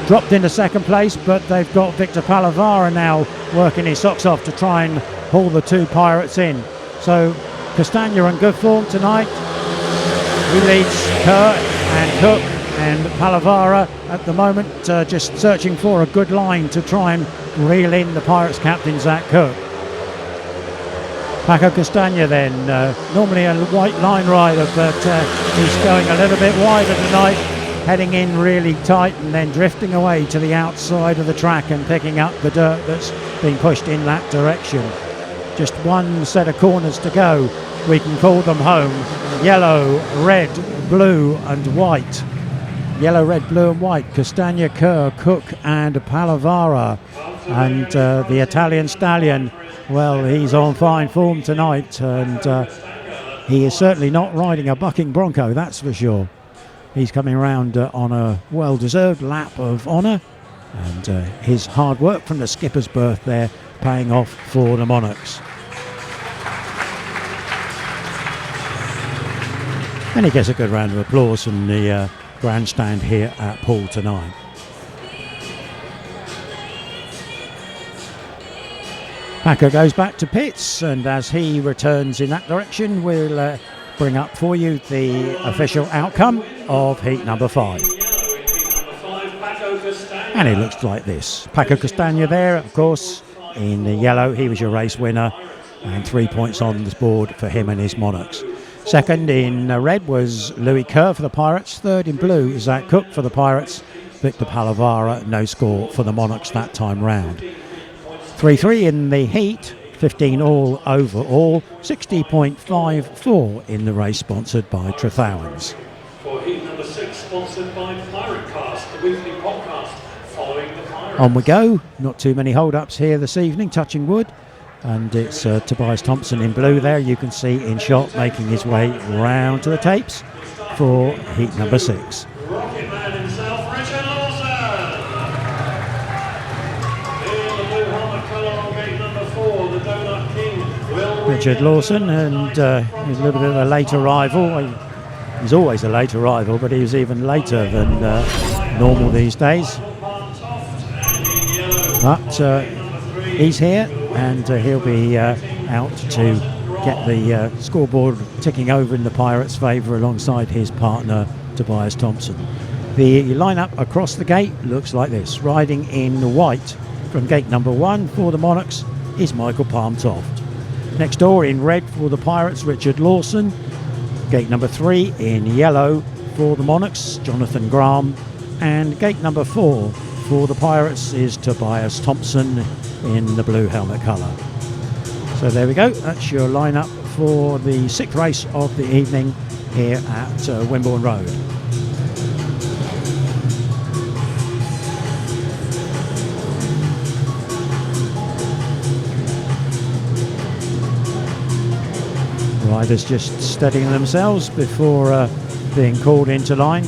dropped into second place, but they've got Victor Palovaara now working his socks off to try and haul the 2 Pirates in. So CASTAGNA in good form tonight. He leads Kerr and Cook, and Palovaara at the moment just searching for a good line to try and reel in the Pirates captain Zach Cook. Paco CASTAGNA then, normally a white line rider, but he's going a little bit wider tonight, heading in really tight and then drifting away to the outside of the track and picking up the dirt that's being pushed in that direction. Just one set of corners to go. We can call them home. Yellow, red, blue and white. Yellow, red, blue and white. CASTAGNA, Kerr, Cook and Palovaara. And the Italian stallion, well, he's on fine form tonight, and he is certainly not riding a bucking bronco, that's for sure. He's coming around on a well-deserved lap of honour, and his hard work from the skipper's berth there paying off for the Monarchs. And he gets a good round of applause from the grandstand here at Poole tonight. Paco goes back to pits, and as he returns in that direction, we'll bring up for you the official outcome of heat number 5. And it looks like this. Paco CASTAGNA there, of course, in the yellow. He was your race winner, and 3 points on the board for him and his Monarchs. Second in red was Louis Kerr for the Pirates. Third in blue, Zach Cook for the Pirates. Victor Palovaara, no score for the Monarchs that time round. 3-3 in the heat, 15 all overall, 60.54 in the race sponsored by Trethowens. For heat number 6, sponsored by Pirate Cast, the weekly podcast following the Pirates. On we go, not too many hold-ups here this evening, touching wood. And it's Tobias THOMSEN in blue there, you can see in shot, making his way round to the tapes for heat number 6. Rocket Man himself, Richard Lawson. In the blue helmet colour on gate number 4, the Donut King will Richard Lawson, and he's a little bit of a late arrival. He's always a late arrival, but he was even later than normal these days. But he's here, and he'll be out to get the scoreboard ticking over in the Pirates' favour alongside his partner Tobias THOMSEN. The lineup across the gate looks like this. Riding in white from gate number 1 for the Monarchs, is Michael Toft. Next door in red for the Pirates, Richard Lawson. Gate number 3 in yellow for the Monarchs, Jonatan GRAHN. And gate number 4 for the Pirates is Tobias THOMSEN in the blue helmet colour. So there we go, that's your lineup for the 6th race of the evening here at Wimborne Road. Riders just steadying themselves before being called into line.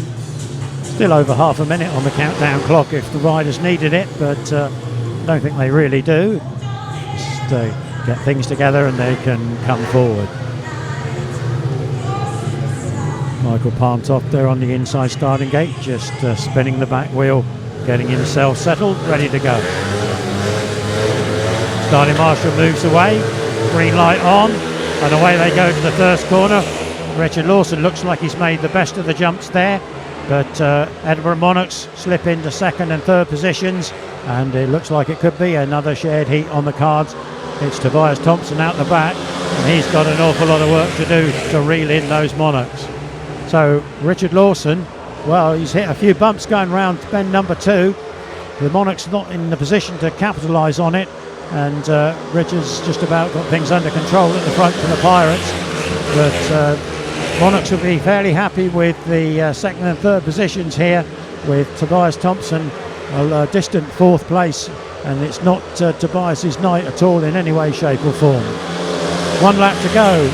Still over half a minute on the countdown clock if the riders needed it, but I don't think they really do. Just get things together and they can come forward. Michael Toft there on the inside starting gate, just spinning the back wheel, getting himself settled, ready to go. Starting marshal moves away, green light on, and away they go to the first corner. Richard Lawson looks like he's made the best of the jumps there, but Edinburgh Monarchs slip into 2nd and 3rd positions, and it looks like it could be another shared heat on the cards. It's Tobias THOMSEN out the back, and he's got an awful lot of work to do to reel in those Monarchs. So Richard Lawson, well, he's hit a few bumps going round bend number 2. The Monarchs not in the position to capitalise on it, and Richard's just about got things under control at the front for the Pirates. But Monarchs will be fairly happy with the 2nd and 3rd positions here, with Tobias THOMSEN a distant 4th place, and it's not Tobias's night at all in any way, shape or form. 1 lap to go.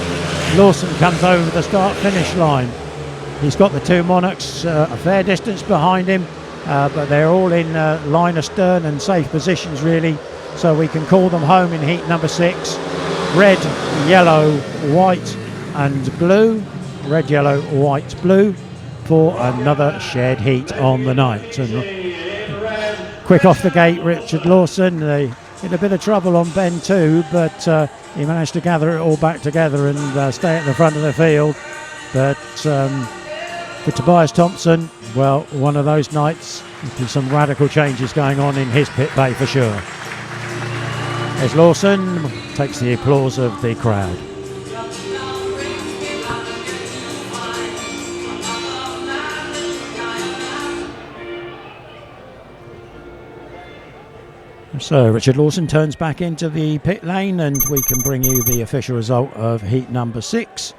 Lawson comes over the start-finish line. He's got the 2 Monarchs a fair distance behind him, but they're all in line astern and safe positions really, so we can call them home in heat number 6. Red, yellow, white and blue. Red, yellow, white, blue for another shared heat on the night. And quick off the gate, Richard Lawson. They in a bit of trouble on bend 2, but he managed to gather it all back together and stay at the front of the field. But for Tobias THOMSEN, well, one of those nights. There's some radical changes going on in his pit bay for sure. As Lawson takes the applause of the crowd. So Richard Lawson turns back into the pit lane, and we can bring you the official result of heat number 6,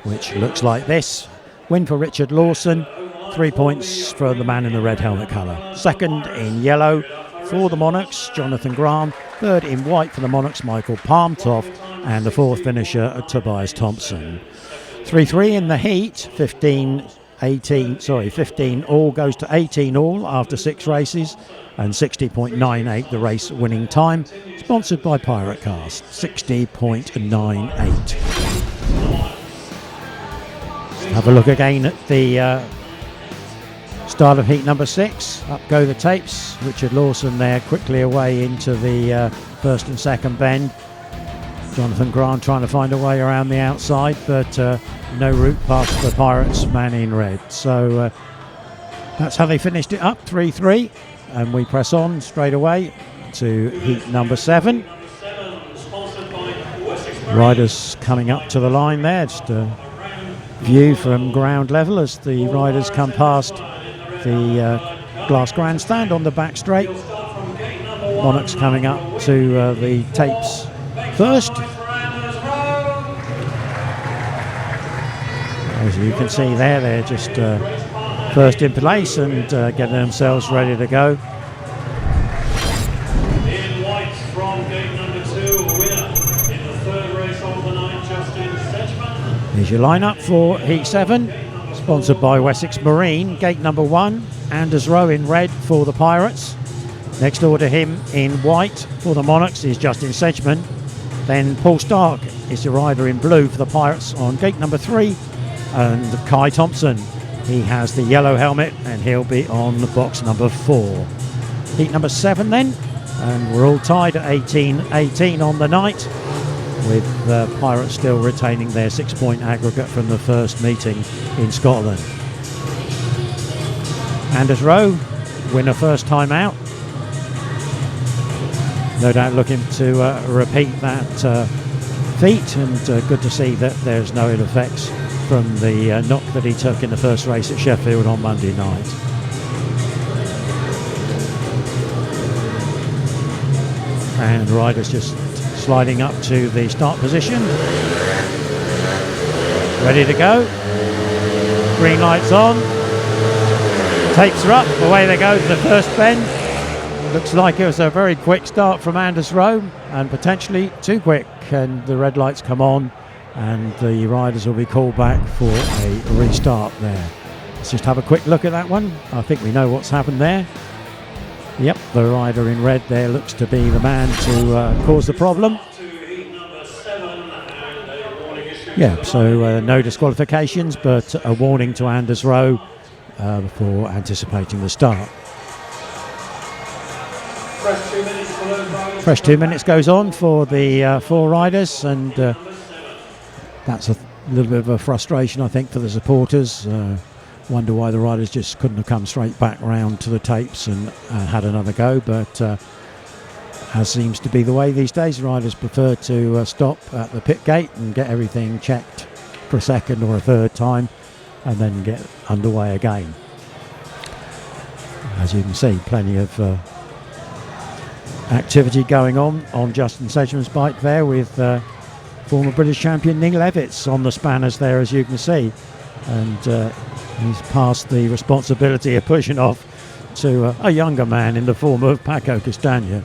which looks like this. Win for Richard Lawson, 3 points for the man in the red helmet colour. 2nd in yellow for the Monarchs, Jonatan GRAHN. 3rd in white for the Monarchs, Michael Toft. And the 4th finisher, Tobias THOMSEN. 3-3 in the heat, 15 all goes to 18 all after 6 races, and 60.98 the race winning time. Sponsored by Pirate Cast, 60.98. Have a look again at the start of heat number 6. Up go the tapes. Richard Lawson there quickly away into the 1st and 2nd bend. Jonatan GRAHN trying to find a way around the outside, but no route past the Pirates man in red. So that's how they finished it up, 3-3. And we press on straight away to heat number 7. Riders coming up to the line there. Just a view from ground level as the riders come past the glass grandstand on the back straight. Monarchs coming up to the tapes first. As you can see there, they're just first in place and getting themselves ready to go. In white from gate number 2, winner in the 3rd race of the night, Sedgmen. Here's your lineup for heat 7, sponsored by Wessex Marine. Gate number 1, Anders Rowe in red for the Pirates. Next door to him in white for the Monarchs is Sedgmen. Then Paul Starke is the rider in blue for the Pirates on gate number 3, and Kye THOMSON. He has the yellow helmet and he'll be on box number 4. Heat number 7 then, and we're all tied at 18-18 on the night, with the Pirates still retaining their 6-point aggregate from the first meeting in Scotland. Anders Rowe, winner first time out. no doubt looking to repeat that feat, and good to see that there's no ill effects from the knock that he took in the first race at Sheffield on Monday night. And riders just sliding up to the start position, ready to go. Green lights on, tapes are up, away they go to the first bend. Looks like it was a very quick start from Anders Rowe, and potentially too quick, and the red lights come on and the riders will be called back for a restart there. Let's just have a quick look at that one. I think we know what's happened there. Yep, the rider in red there looks to be the man to cause the problem. Yeah, so no disqualifications, but a warning to Anders Rowe before anticipating the start. Fresh 2 minutes goes on for the 4 riders, and that's a little bit of a frustration, I think, for the supporters. Wonder why the riders just couldn't have come straight back round to the tapes and had another go, but as seems to be the way these days, riders prefer to stop at the pit gate and get everything checked for a second or a third time and then get underway again. As you can see, plenty of activity going on Justin Sedgmen's bike there, with former British champion Neil Evitts on the spanners there, as you can see, and he's passed the responsibility of pushing off to a younger man in the form of Paco CASTAGNA.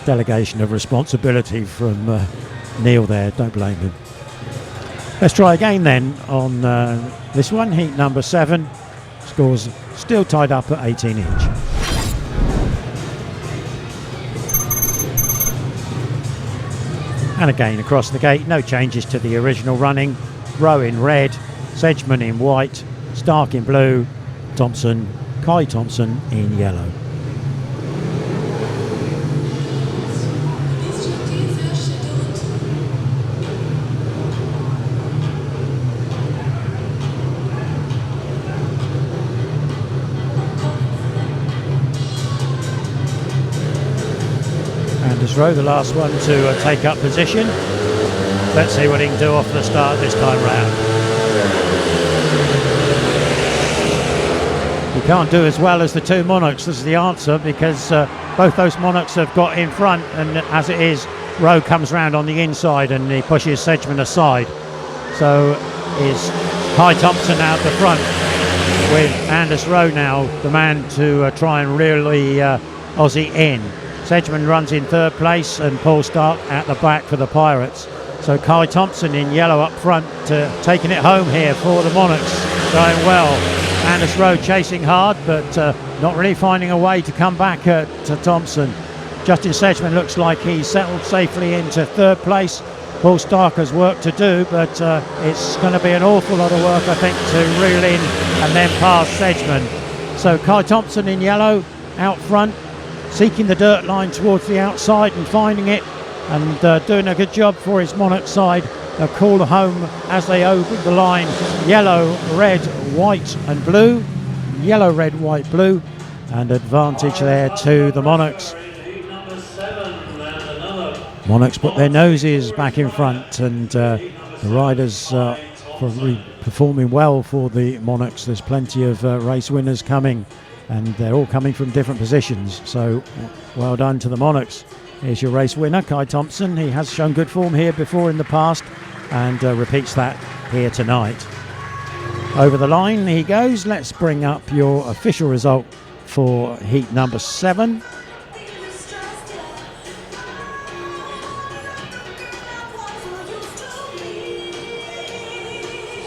Delegation of responsibility from Neil there, don't blame him. Let's try again then on this one, heat number 7. Scores still tied up at 18 each. And again across the gate, no changes to the original running. Rowe in red, Sedgmen in white, Starke in blue, Thompson, Kye Thompson in yellow. Anders Rowe, the last one to take up position. Let's see what he can do off the start this time round. He can't do as well as the 2 Monarchs, this is the answer, because both those Monarchs have got in front, and as it is, Rowe comes round on the inside and he pushes Sedgmen aside. So is Kye Thompson out the front, with Anders Rowe now the man to try and really Aussie in. Sedgmen runs in 3rd place, and Poole Starke at the back for the Pirates. So Kye Thompson in yellow up front, taking it home here for the Monarchs, going well. Anders Rowe chasing hard, but not really finding a way to come back to Thompson. Justin Sedgmen looks like he's settled safely into 3rd place. Poole Starke has work to do, but it's going to be an awful lot of work, I think, to reel in and then pass Sedgmen. So Kye Thompson in yellow out front, seeking the dirt line towards the outside and finding it, and doing a good job for his Monarch side. They'll call home as they open the line. Yellow, red, white and blue. Yellow, red, white, blue, and advantage there to the Monarchs. Monarchs put their noses back in front, and the riders probably performing well for the Monarchs. There's plenty of race winners coming, and they're all coming from different positions, so well done to the Monarchs. Here's your race winner, Kye Thompson. He has shown good form here before in the past, and repeats that here tonight. Over the line he goes. Let's bring up your official result for heat number 7.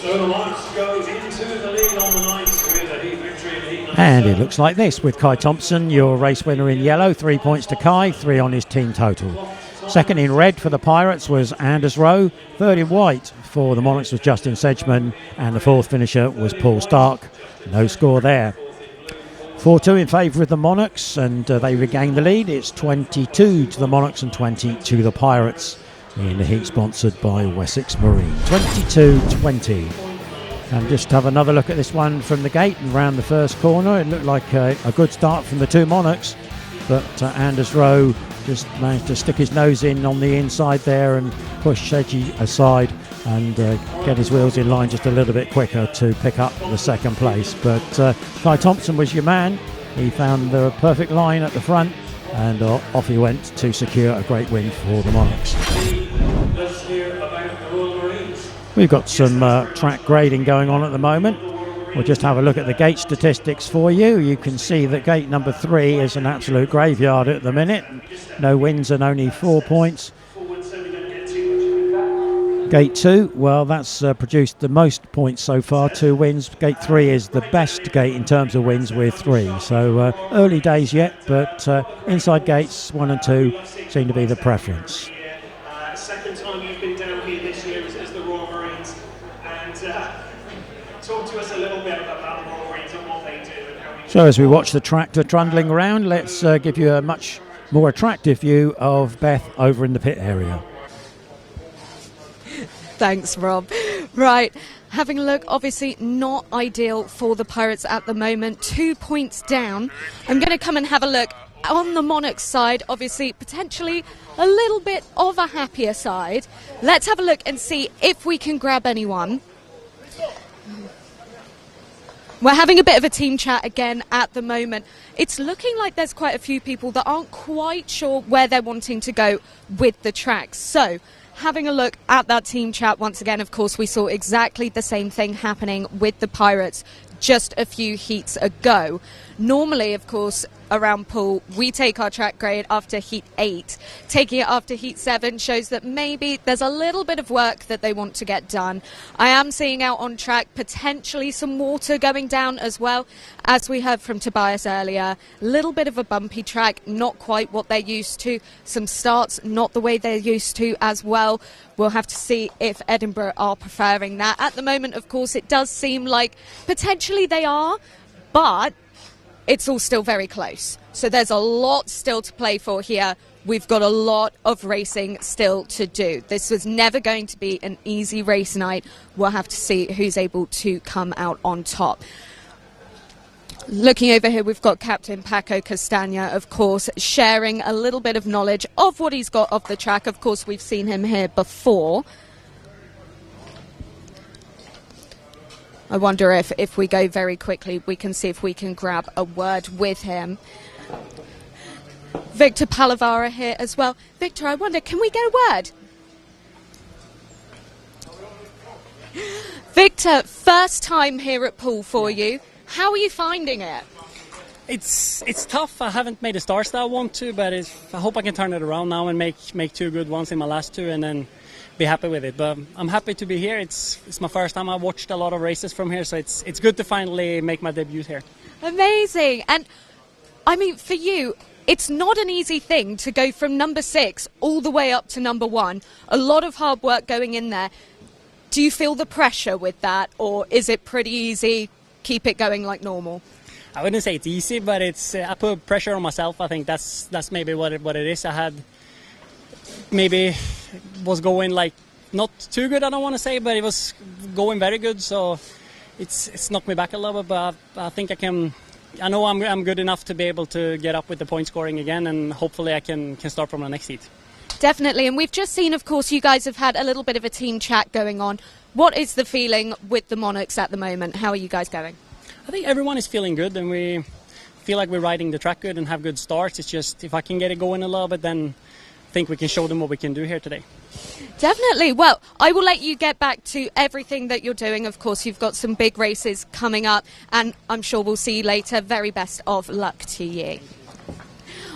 So the Monarchs go into the lead on the night with a heat victory in heat number And 7. it looks like this, with Kye Thompson, your race winner in yellow, 3 points to Kye, 3 on his team total. Second in red for the Pirates was Anders Rowe. Third in white for the Monarchs was Justin Sedgmen, and the 4th finisher was Poole Starke. No score there. 4-2 in favour of the Monarchs, and they regain the lead. It's 22 to the Monarchs and 20 to the Pirates in the heat sponsored by Wessex Marine. 22-20. And just have another look at this one from the gate and round the first corner. It looked like a good start from the 2 Monarchs, but Anders Rowe just managed to stick his nose in on the inside there and push Sedgmen aside and get his wheels in line just a little bit quicker to pick up the second place. But Kye Thompson was your man. He found the perfect line at the front, and off he went to secure a great win for the Monarchs. Let's hear about the Royal Marines. We've got some track grading going on at the moment. We'll just have a look at the gate statistics for you. You can see that gate number 3 is an absolute graveyard at the minute. No wins and only 4 points. Gate 2, well, that's produced the most points so far, 2 wins. Gate 3 is the best gate in terms of wins with 3. So early days yet, but inside gates 1 and 2 seem to be the preference. Second time you've been down here this year as the Royal Marines, and talk to us a little bit about the Royal Marines and what they do and how we... So as we watch the tractor trundling around, let's give you a much more attractive view of Beth over in the pit area. Thanks, Rob. Right, having a look, obviously not ideal for the Pirates at the moment. 2 points down. I'm going to come and have a look on the Monarchs side, obviously potentially a little bit of a happier side. Let's have a look and see if we can grab anyone. We're having a bit of a team chat again at the moment. It's looking like there's quite a few people that aren't quite sure where they're wanting to go with the tracks. So, having a look at that team chat once again, of course, we saw exactly the same thing happening with the Pirates just a few heats ago. Normally, of course, around Poole, we take our track grade after heat 8. Taking it after heat 7 shows that maybe there's a little bit of work that they want to get done. I am seeing out on track potentially some water going down as well. As we heard from Tobias earlier, a little bit of a bumpy track, not quite what they're used to. Some starts, not the way they're used to as well. We'll have to see if Edinburgh are preferring that. At the moment, of course, it does seem like potentially they are, but it's all still very close. So there's a lot still to play for here. We've got a lot of racing still to do. This was never going to be an easy race night. We'll have to see who's able to come out on top. Looking over here, we've got Captain Paco CASTAGNA, of course, sharing a little bit of knowledge of what he's got off the track. Of course, we've seen him here before. I wonder if we go very quickly, we can see if we can grab a word with him. Victor Palovaara here as well. Victor, I wonder, can we get a word? Victor, first time here at Poole for you. How are you finding it? It's tough. I haven't made the stars that I want to, but I hope I can turn it around now and make 2 good ones in my last 2 and then be happy with it. But I'm happy to be here. It's my first time. I watched a lot of races from here, so it's good to finally make my debut here. Amazing. And I mean, for you, it's not an easy thing to go from number 6 all the way up to number 1. A lot of hard work going in there. Do you feel the pressure with that, or is it pretty easy? Keep it going like normal? I wouldn't say it's easy, but it's I put pressure on myself. I think that's maybe what it is. I had maybe was going like not too good, I don't want to say, but it was going very good, so it's knocked me back a little bit, but I think I know I'm good enough to be able to get up with the point scoring again, and hopefully I can start from the next heat. Definitely, and we've just seen, of course, you guys have had a little bit of a team chat going on. What is the feeling with the Monarchs at the moment? How are you guys going? I think everyone is feeling good, and we feel like we're riding the track good and have good starts. It's just if I can get it going a little bit, then I think we can show them what we can do here today. Definitely. Well, I will let you get back to everything that you're doing. Of course, you've got some big races coming up, and I'm sure we'll see you later. Very best of luck to you.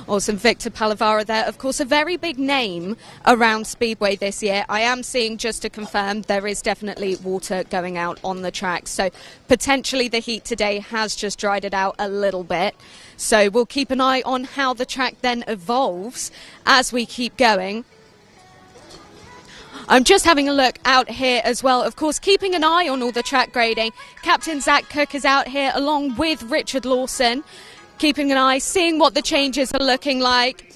Awesome. Victor Palovaara there, of course, a very big name around Speedway this year. I am seeing, just to confirm, there is definitely water going out on the track. So potentially the heat today has just dried it out a little bit. So we'll keep an eye on how the track then evolves as we keep going. I'm just having a look out here as well, of course, keeping an eye on all the track grading. Captain Zach Cook is out here along with Richard Lawson, keeping an eye, seeing what the changes are looking like.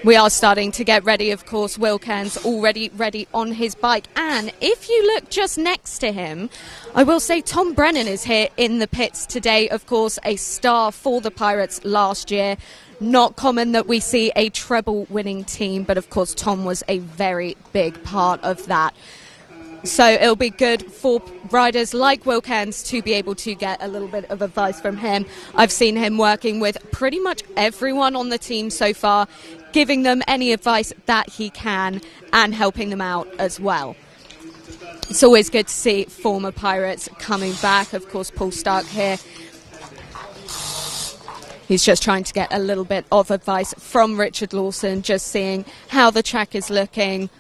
We are starting to get ready, of course. Wilkins already ready on his bike. And if you look just next to him, I will say Tom Brennan is here in the pits today. Of course, a star for the Pirates last year. Not common that we see a treble-winning team, but of course Tom was a very big part of that. So it'll be good for riders like Wilkins to be able to get a little bit of advice from him. I've seen him working with pretty much everyone on the team so far, giving them any advice that he can and helping them out as well. It's always good to see former Pirates coming back. Of course, Paul Starke here. He's just trying to get a little bit of advice from Richard Lawson, just seeing how the track is looking.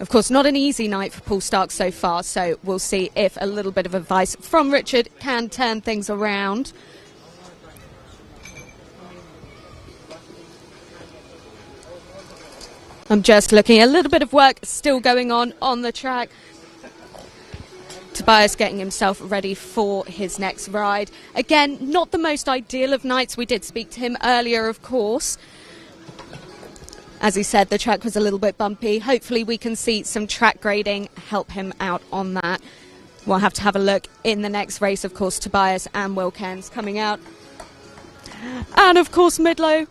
Of course, not an easy night for Paul Starke so far, so we'll see if a little bit of advice from Richard can turn things around. I'm just looking, a little bit of work still going on the track. Tobias getting himself ready for his next ride. Again, not the most ideal of nights. We did speak to him earlier, of course. As he said, the track was a little bit bumpy. Hopefully we can see some track grading help him out on that. We'll have to have a look in the next race, of course. Tobias and Wilkins coming out. And, of course, Midlow.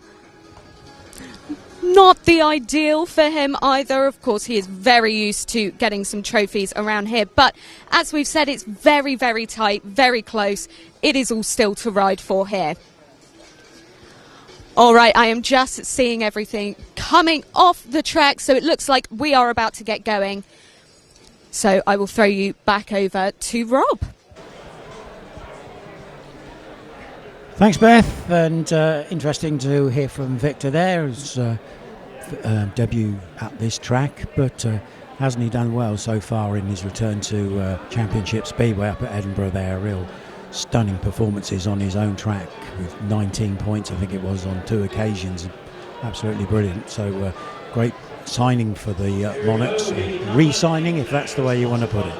Not the ideal for him either. Of course, he is very used to getting some trophies around here. But as we've said, it's very, very tight, very close. It is all still to ride for here. All right, I am just seeing everything coming off the track, so it looks like we are about to get going. So I will throw you back over to Rob. Thanks, Beth, and interesting to hear from Victor there. His debut at this track, but hasn't he done well so far in his return to Championship Speedway up at Edinburgh there? Real stunning performances on his own track with 19 points, I think it was, on 2 occasions. Absolutely brilliant. So great signing for the Monarchs, re-signing if that's the way you want to put it.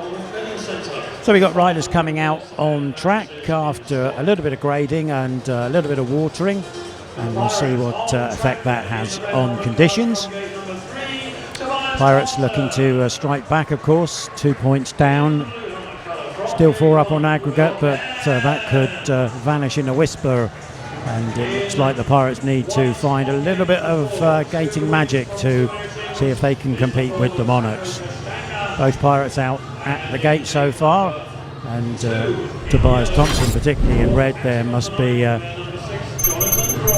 So we got riders coming out on track after a little bit of grading and a little bit of watering, and we'll see what effect that has on conditions. Pirates looking to strike back, of course, 2 points down. Still 4 up on aggregate, but that could vanish in a whisper, and it looks like the Pirates need to find a little bit of gating magic to see if they can compete with the Monarchs. Both Pirates out at the gate so far, and Tobias Thompson, particularly in red there, must be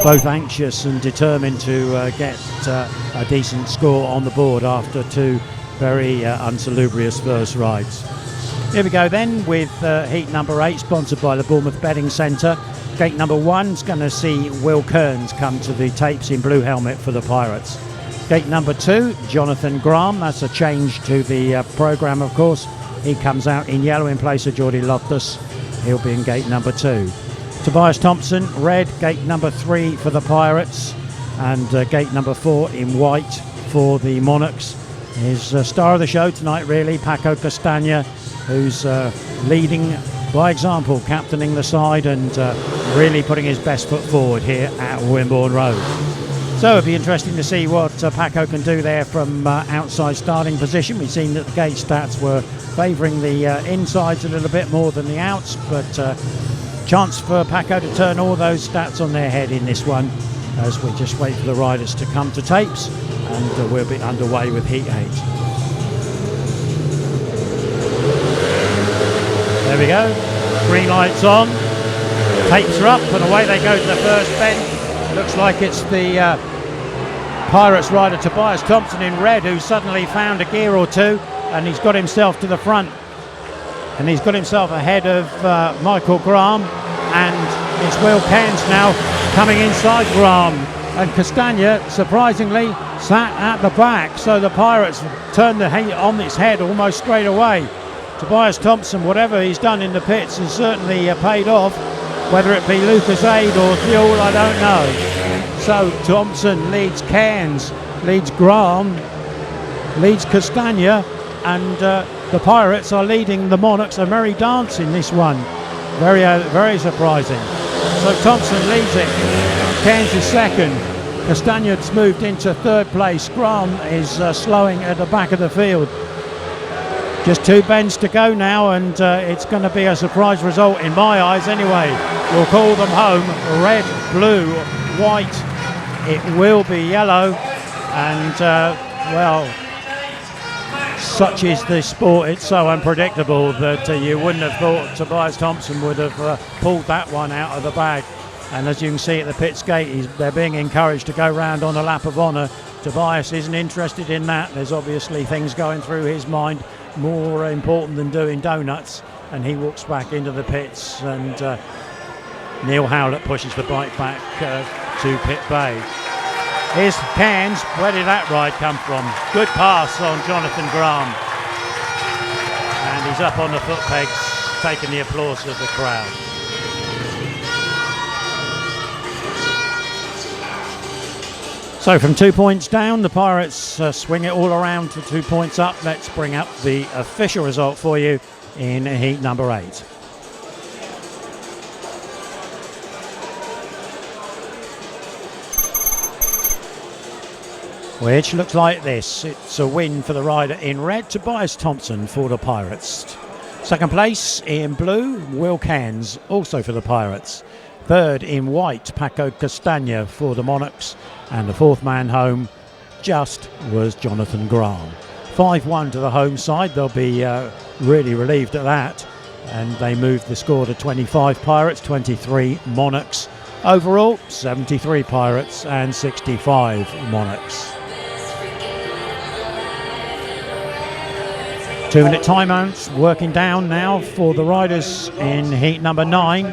both anxious and determined to get a decent score on the board after 2 very unsalubrious first rides. Here we go then with heat number 8, sponsored by the Bournemouth Betting Centre. Gate number 1 is going to see Will Kearns come to the tapes in blue helmet for the Pirates. Gate number 2, Jonatan GRAHN. That's a change to the programme, of course. He comes out in yellow in place of Jordy LOFTUS. He'll be in gate number 2. Tobias Thompson, red, gate number 3 for the Pirates, and gate number 4 in white for the Monarchs. His star of the show tonight, really, Paco CASTAGNA, who's leading by example, captaining the side and really putting his best foot forward here at Wimborne Road. So it'll be interesting to see what Paco can do there from outside starting position. We've seen that the gate stats were favouring the insides a little bit more than the outs, but chance for Paco to turn all those stats on their head in this one as we just wait for the riders to come to tapes, and we'll be underway with Heat 8. There we go, green lights on, tapes are up, and away they go to the first bend. Looks like it's the Pirates rider Tobias Thompson in red who suddenly found a gear or two, and he's got himself to the front, and he's got himself ahead of Michael Graham, and it's Will Kearns now coming inside Graham, and Castagna surprisingly sat at the back, so the Pirates turned the heat on its head almost straight away. Tobias Thompson, whatever he's done in the pits, has certainly paid off. Whether it be Lucas Aid or fuel, I don't know. So Thompson leads Cairns, leads Graham, leads Castagna, and the Pirates are leading the Monarchs a merry dance in this one. Very, very surprising. So Thompson leads it. Cairns is second. Castagna's moved into third place. Grahn is slowing at the back of the field. Just 2 bends to go now, and it's going to be a surprise result in my eyes anyway. We'll call them home. Red, blue, white. It will be yellow, and well, such is the sport. It's so unpredictable that you wouldn't have thought Tobias Thompson would have pulled that one out of the bag. And as you can see at the pits gate, they're being encouraged to go round on a lap of honour. Tobias isn't interested in that. There's obviously things going through his mind more important than doing donuts, and he walks back into the pits, and Neil Howlett pushes the bike back to pit bay. Here's Cairns. Where did that ride come from? Good pass on Jonatan GRAHN, and he's up on the foot pegs, taking the applause of the crowd. So from 2 points down, the Pirates swing it all around to 2 points up. Let's bring up the official result for you in heat number 8. Which looks like this. It's a win for the rider in red, Tobias Thompson for the Pirates. Second place in blue, Will Cairns, also for the Pirates. Third in white, Paco CASTAGNA for the Monarchs. And the fourth man home just was Jonatan GRAHN. 5-1 to the home side. They'll be really relieved at that. And they moved the score to 25 Pirates, 23 Monarchs. Overall, 73 Pirates and 65 Monarchs. 2-minute timeouts working down now for the riders in heat number 9.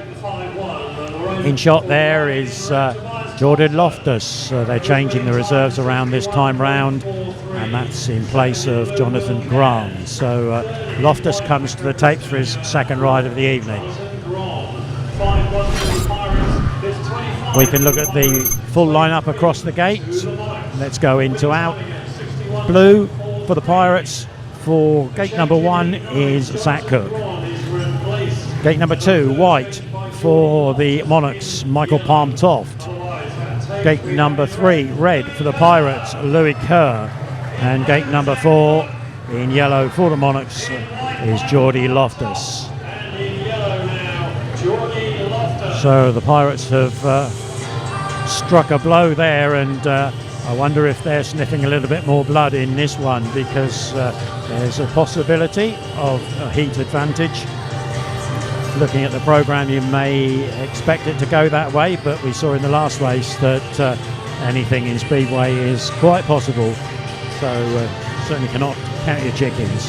In shot there is Jordy LOFTUS. They're changing the reserves around this time round, and that's in place of Jonatan GRAHN. So LOFTUS comes to the tapes for his second ride of the evening. We can look at the full lineup across the gate. Let's go into out. Blue for the Pirates. For gate number 1 is Zach Cook. Gate number 2, white for the Monarchs, Michael Palm Toft. Gate number 3, red for the Pirates, Louis Kerr. And gate number 4 in yellow for the Monarchs is Jordy LOFTUS. So the Pirates have struck a blow there, and I wonder if they're sniffing a little bit more blood in this one, because there's a possibility of a heat advantage. Looking at the programme, you may expect it to go that way, but we saw in the last race that anything in Speedway is quite possible. So certainly cannot count your chickens.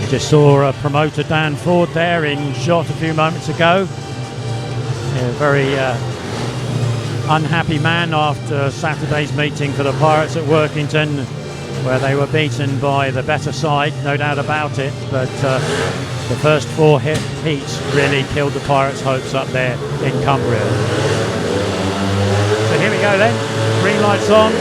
We just saw promoter Dan Ford there in shot a few moments ago. A very unhappy man after Saturday's meeting for the Pirates at Workington, where they were beaten by the better side, no doubt about it, but the first 4 heats really killed the Pirates' hopes up there in Cumbria. So here we go then, green lights on,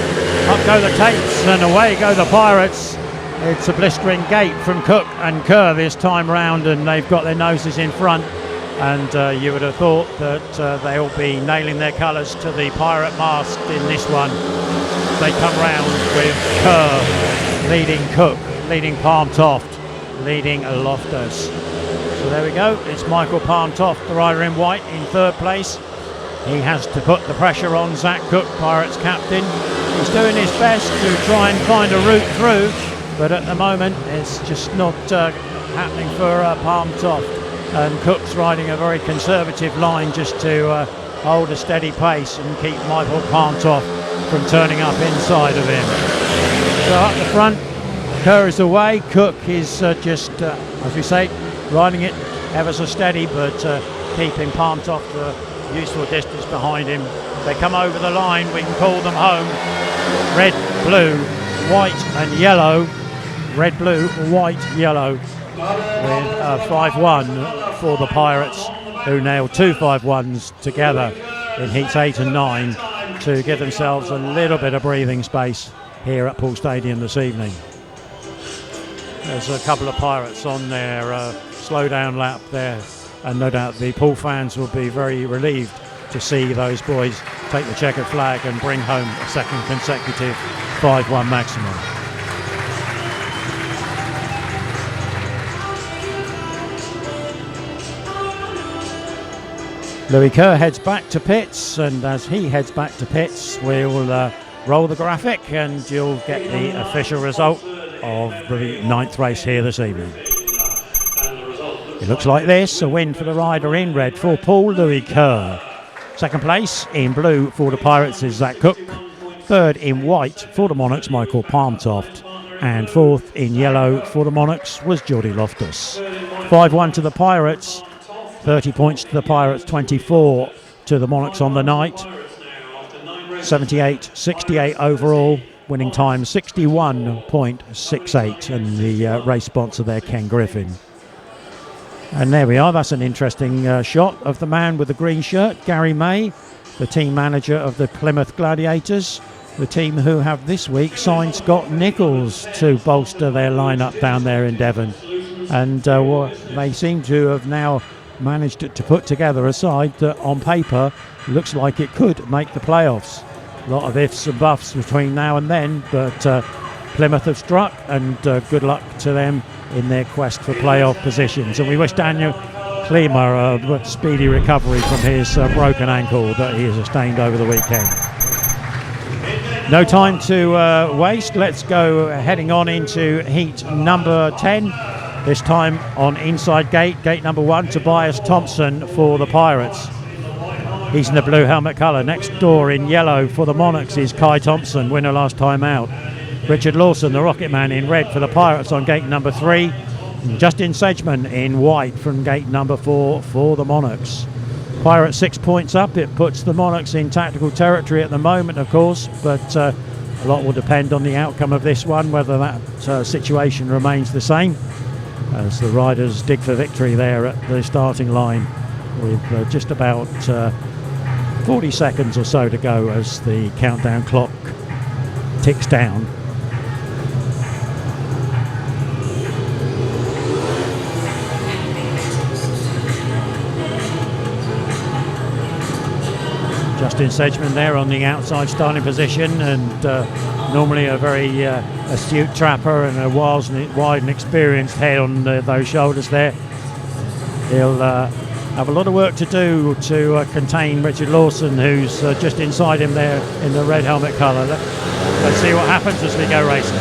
up go the tapes, and away go the Pirates. It's a blistering gate from Cook and Kerr this time round, and they've got their noses in front. And you would have thought that they'll be nailing their colours to the pirate mast in this one. They come round with Kerr leading Cook, leading Palm Toft, leading Loftus. So there we go, it's Michael Palm Toft, the rider in white, in third place. He has to put the pressure on Zach Cook, Pirates captain. He's doing his best to try and find a route through, but at the moment it's just not happening for Palm Toft. And Cook's riding a very conservative line just to hold a steady pace and keep Michael Palm Toft from turning up inside of him. So up the front, Kerr is away. Cook is just, as we say, riding it ever so steady, but keeping Palm Toft a useful distance behind him. They come over the line, we can call them home. Red, blue, white and yellow. Red, blue, white, yellow. With 5-1 for the Pirates, who nailed 2 5-1s together in heats 8 and 9 to give themselves a little bit of breathing space here at Poole Stadium this evening. There's a couple of Pirates on their slow down lap there, and no doubt the Poole fans will be very relieved to see those boys take the checkered flag and bring home a second consecutive 5-1 maximum. Louis Kerr heads back to pits, and as he heads back to pits, we'll roll the graphic and you'll get the official result of the 9th race here this evening. It looks like this: a win for the rider in red for Poole, Louis Kerr. Second place in blue for the Pirates is Zach Cook. Third in white for the Monarchs, Michael Palmtoft. And fourth in yellow for the Monarchs was Jordy Loftus. 5-1 to the Pirates, 30 points to the Pirates, 24 to the Monarchs on the night. 78-68 overall, winning time 61.68, and the race sponsor there, Ken Griffin. And there we are, that's an interesting shot of the man with the green shirt, Gary May, the team manager of the Plymouth Gladiators, the team who have this week signed Scott Nichols to bolster their lineup down there in Devon. And they seem to have now managed to put together a side that on paper looks like it could make the playoffs. A lot of ifs and buffs between now and then, but Plymouth have struck, and good luck to them in their quest for playoff positions. And we wish Daniel Klima a speedy recovery from his broken ankle that he has sustained over the weekend. No time to waste. Let's go heading on into heat number 10. This time on inside gate number 1, Tobias Thompson for the Pirates. He's in the blue helmet colour. Next door in yellow for the Monarchs is Kye Thompson, winner last time out. Richard Lawson, the Rocket Man, in red for the Pirates on gate number 3. And Justin Sedgmen in white from gate number 4 for the Monarchs. Pirates 6 points up. It puts the Monarchs in tactical territory at the moment, of course, but a lot will depend on the outcome of this one, whether that situation remains the same, as the riders dig for victory there at the starting line with just about 40 seconds or so to go as the countdown clock ticks down. Justin Sedgmen there on the outside starting position, and normally a very astute trapper and a wide and experienced head on those shoulders there. He'll have a lot of work to do to contain Richard Lawson, who's just inside him there in the red helmet colour. Let's see what happens as we go racing.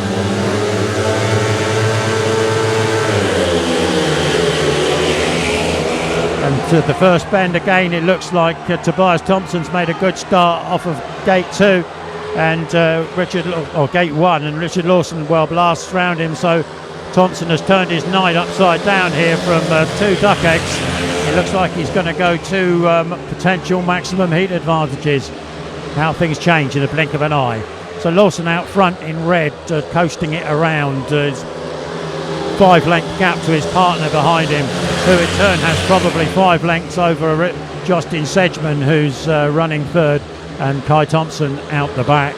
And to the first bend again, it looks like Tobias Thompson's made a good start off of gate 2 and gate 1, and Richard Lawson well blasts round him, so Thompson has turned his night upside down here from 2 duck eggs. It looks like he's going to go to potential maximum heat advantages. How things change in the blink of an eye. So Lawson out front in red, coasting it around. 5-length gap to his partner behind him, who in turn has probably 5 lengths over Justin Sedgmen, who's running third, and Kye Thompson out the back.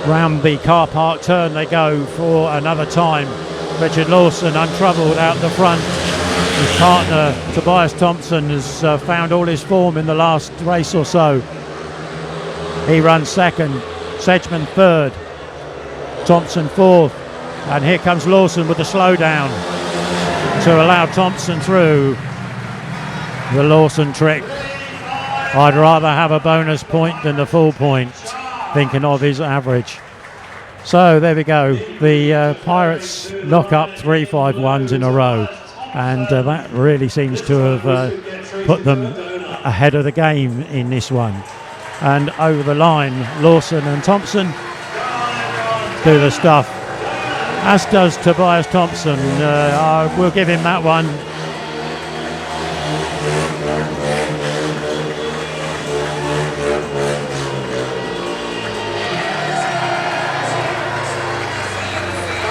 Round the car park turn they go for another time. Richard Lawson untroubled out the front. His partner Tobias Thompson has found all his form in the last race or so. He runs second, Sedgmen third, Thompson fourth, and here comes Lawson with the slowdown to allow Thompson through. The Lawson trick. I'd rather have a bonus point than the full point, thinking of his average. So there we go. The Pirates knock up 3 5-1s in a row, and that really seems to have put them ahead of the game in this one. And over the line, Lawson and Thompson do the stuff, as does Tobias Thompson. We'll give him that one.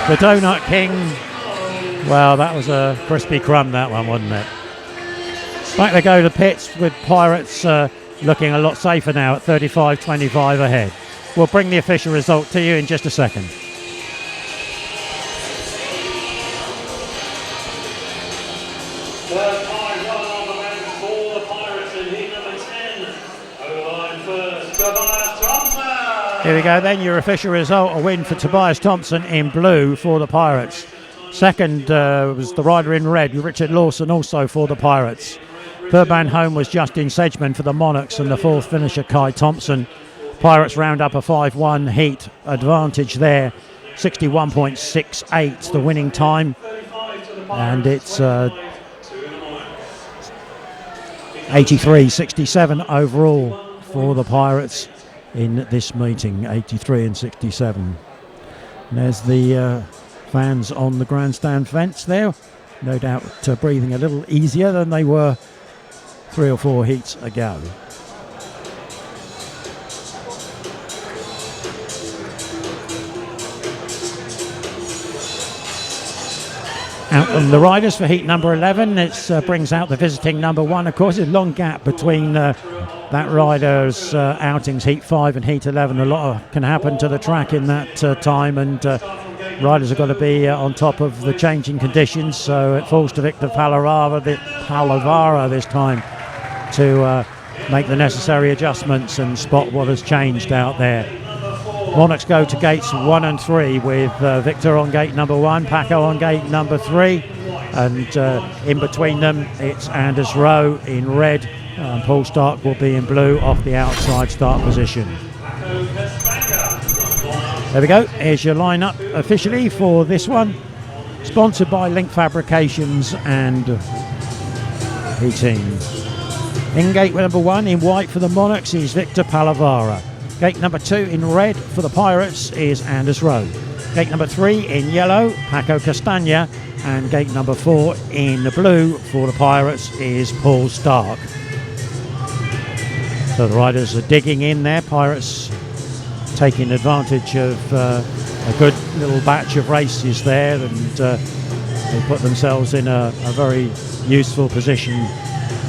The Donut King, well, that was a crispy crumb, that one, wasn't it? Back they go to pits with Pirates looking a lot safer now at 35-25 ahead. We'll bring the official result to you in just a second. The 5-1 on the men for the Pirates in heat number 10. Tobias Thompson. Here we go then, your official result, a win for Tobias Thompson in blue for the Pirates. Second was the rider in red, Richard Lawson, also for the Pirates. Third man home was Justin Sedgmen for the Monarchs, and the fourth finisher Kye Thompson. Pirates round up a 5-1 heat advantage there, 61.68 the winning time, and it's 83.67 overall for the Pirates in this meeting, 83 and 67. And there's the fans on the grandstand fence there, no doubt breathing a little easier than they were 3 or 4 heats ago. Out on the riders for heat number 11, it brings out the visiting number 1. Of course, there's a long gap between that rider's outings, heat 5 and heat 11. A lot can happen to the track in that time, and riders have got to be on top of the changing conditions, so it falls to Victor Palovaara this time to make the necessary adjustments and spot what has changed out there. Monarchs go to gates 1 and 3 with Victor on gate number 1, Paco on gate number 3, and in between them it's Anders Rowe in red, and Poole Starke will be in blue off the outside start position. There we go, here's your lineup officially for this one, sponsored by Link Fabrications and Heating. In gate number 1 in white for the Monarchs is Victor Palovaara. Gate number 2 in red for the Pirates is Anders Rowe. Gate number 3 in yellow, Paco CASTAGNA, and gate number 4 in the blue for the Pirates is Poole Starke. So the riders are digging in there, Pirates taking advantage of a good little batch of races there, and they put themselves in a very useful position.